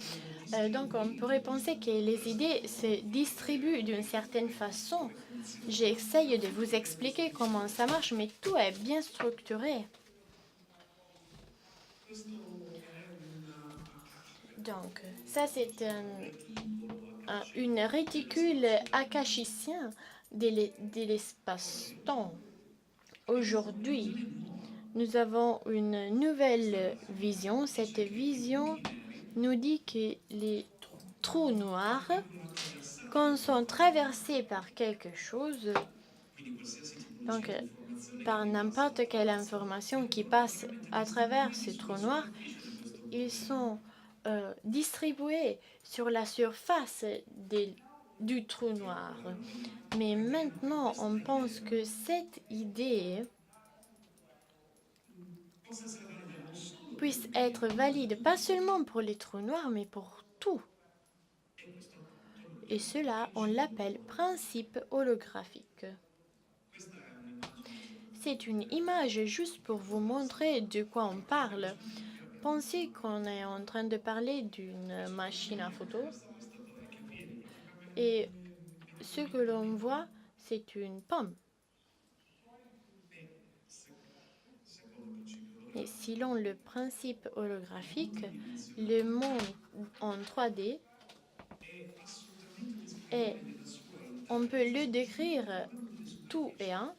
Donc on pourrait penser que les idées se distribuent d'une certaine façon. J'essaye de vous expliquer comment ça marche, mais tout est bien structuré. Donc, ça, c'est une réticule akashicien de l'espace-temps. Aujourd'hui, nous avons une nouvelle vision. Cette vision nous dit que les trous noirs, quand sont traversés par quelque chose, donc par n'importe quelle information qui passe à travers ce trou noir, ils sont distribués sur la surface du trou noir. Mais maintenant, on pense que cette idée puisse être valide, pas seulement pour les trous noirs, mais pour tout. Et cela, on l'appelle principe holographique. C'est une image juste pour vous montrer de quoi on parle. Pensez qu'on est en train de parler d'une machine à photo. Et ce que l'on voit, c'est une pomme. Et selon le principe holographique, le monde en 3D, et on peut le décrire tout et un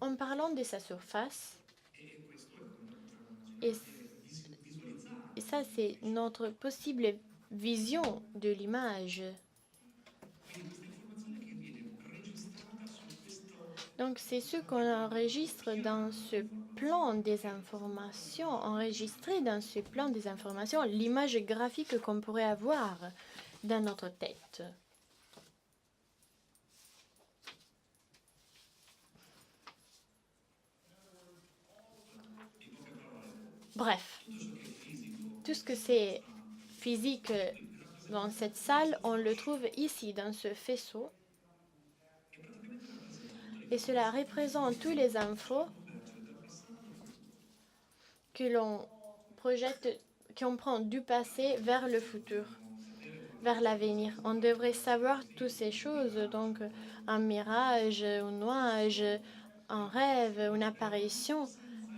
en parlant de sa surface. Et ça, c'est notre possible vision de l'image. Donc, c'est ce qu'on enregistre dans ce plan des informations, enregistré dans ce plan des informations, l'image graphique qu'on pourrait avoir dans notre tête. Bref, tout ce que c'est physique dans cette salle, on le trouve ici, dans ce faisceau. Et cela représente tous les infos que l'on projette, qu'on prend du passé vers le futur, vers l'avenir. On devrait savoir toutes ces choses, donc un mirage, un nuage, un rêve, une apparition,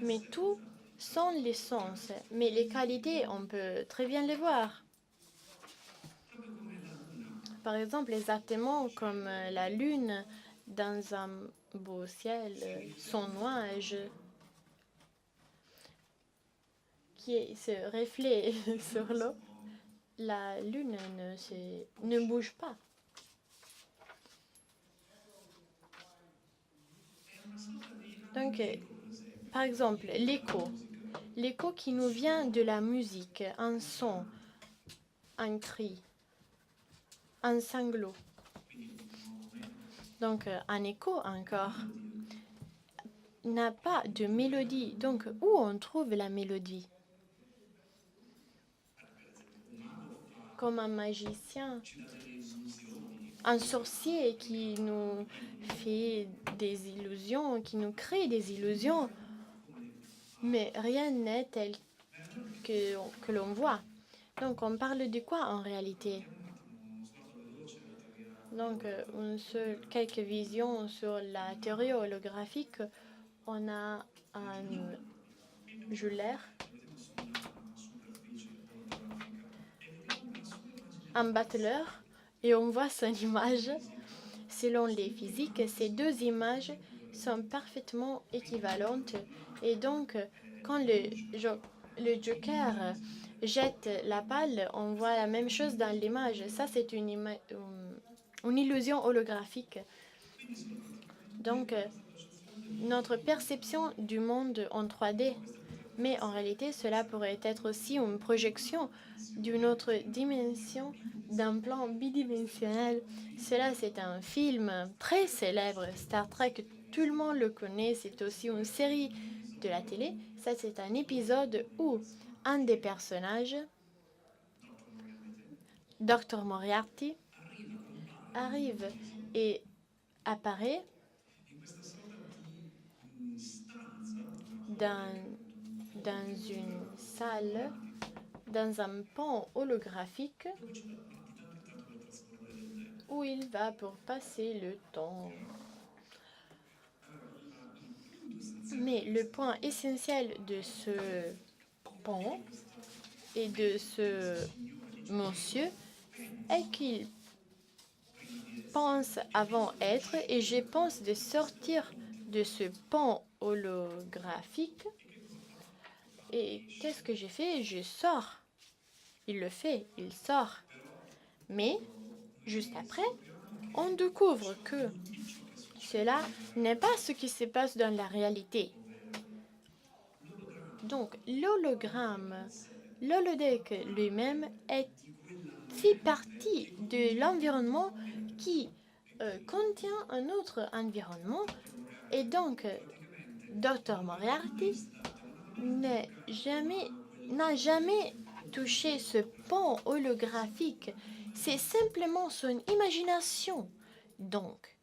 mais tout sont les sens. Mais les qualités, on peut très bien les voir. Par exemple, exactement comme la lune dans un beau ciel, son nuage qui se reflète sur l'eau, la lune ne bouge pas. Donc, par exemple, l'écho. L'écho qui nous vient de la musique, un son, un cri, un sanglot. Donc, un écho encore n'a pas de mélodie. Donc, où on trouve la mélodie? Comme un magicien, un sorcier qui nous fait des illusions, qui nous crée des illusions, mais rien n'est tel que l'on voit. Donc, on parle de quoi en réalité? Donc, quelques visions sur la théorie holographique. On a un Euler, un Butler, et on voit son image. Selon les physiques, ces deux images sont parfaitement équivalentes. Et donc, quand le Joker jette la balle, on voit la même chose dans l'image. Ça, c'est une illusion holographique. Donc, notre perception du monde en 3D. Mais en réalité, cela pourrait être aussi une projection d'une autre dimension, d'un plan bidimensionnel. Cela, c'est un film très célèbre, Star Trek, tout le monde le connaît, c'est aussi une série de la télé. Ça, c'est un épisode où un des personnages, Dr. Moriarty, arrive et apparaît dans une salle, dans un pont holographique où il va pour passer le temps. Mais le point essentiel de ce pont et de ce monsieur est qu'il pense avant être, et je pense de sortir de ce pont holographique. Et qu'est-ce que j'ai fait? Je sors. Il le fait, il sort. Mais, juste après, on découvre que cela n'est pas ce qui se passe dans la réalité. Donc, l'hologramme, l'holodeck lui-même fait partie de l'environnement qui contient un autre environnement. Et donc, Dr. Moriarty n'a jamais touché ce pont holographique. C'est simplement son imagination. Donc,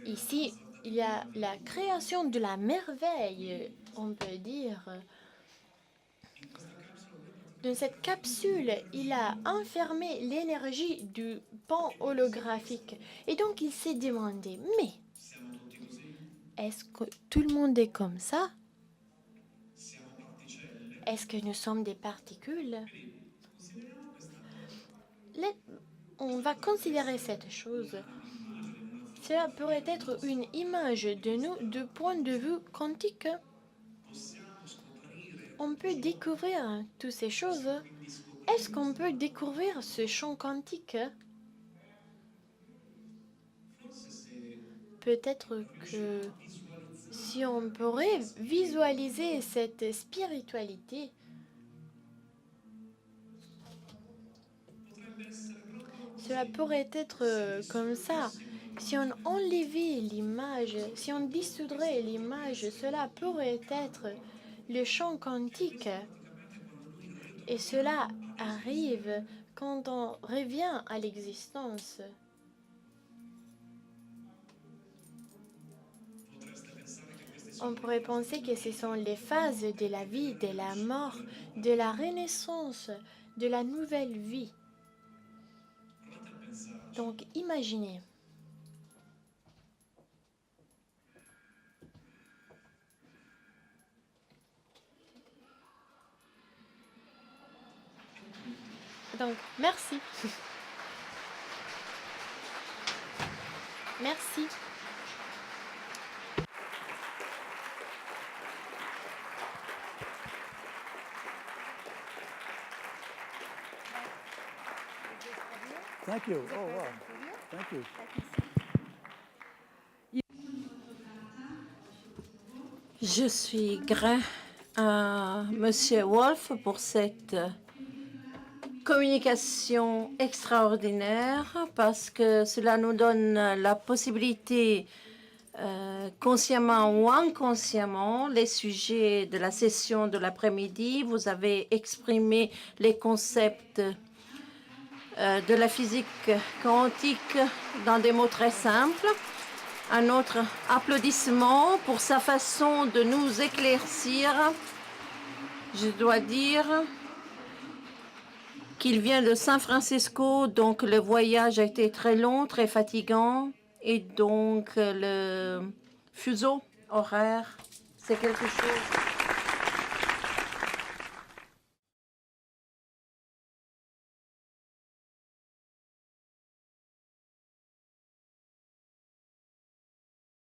ici, il y a la création de la merveille, on peut dire. Dans cette capsule, il a enfermé l'énergie du pont holographique. Et donc, il s'est demandé, mais est-ce que tout le monde est comme ça? Est-ce que nous sommes des particules? On va considérer cette chose. Cela pourrait être une image de nous de point de vue quantique. On peut découvrir toutes ces choses. Est-ce qu'on peut découvrir ce champ quantique? Peut-être que si on pourrait visualiser cette spiritualité, cela pourrait être comme ça. Si on enlevait l'image, si on dissoudrait l'image, cela pourrait être le champ quantique. Et cela arrive quand on revient à l'existence. On pourrait penser que ce sont les phases de la vie, de la mort, de la renaissance, de la nouvelle vie. Donc, imaginez. Donc, merci. Merci. Thank you. Oh, wow. Thank you. Je suis gré à Monsieur Wolf pour cette communication extraordinaire parce que cela nous donne la possibilité, consciemment ou inconsciemment, les sujets de la session de l'après-midi. Vous avez exprimé les concepts de la physique quantique dans des mots très simples. Un autre applaudissement pour sa façon de nous éclaircir. Je dois dire qu'il vient de San Francisco, donc le voyage a été très long, très fatigant, et donc le fuseau horaire, c'est quelque chose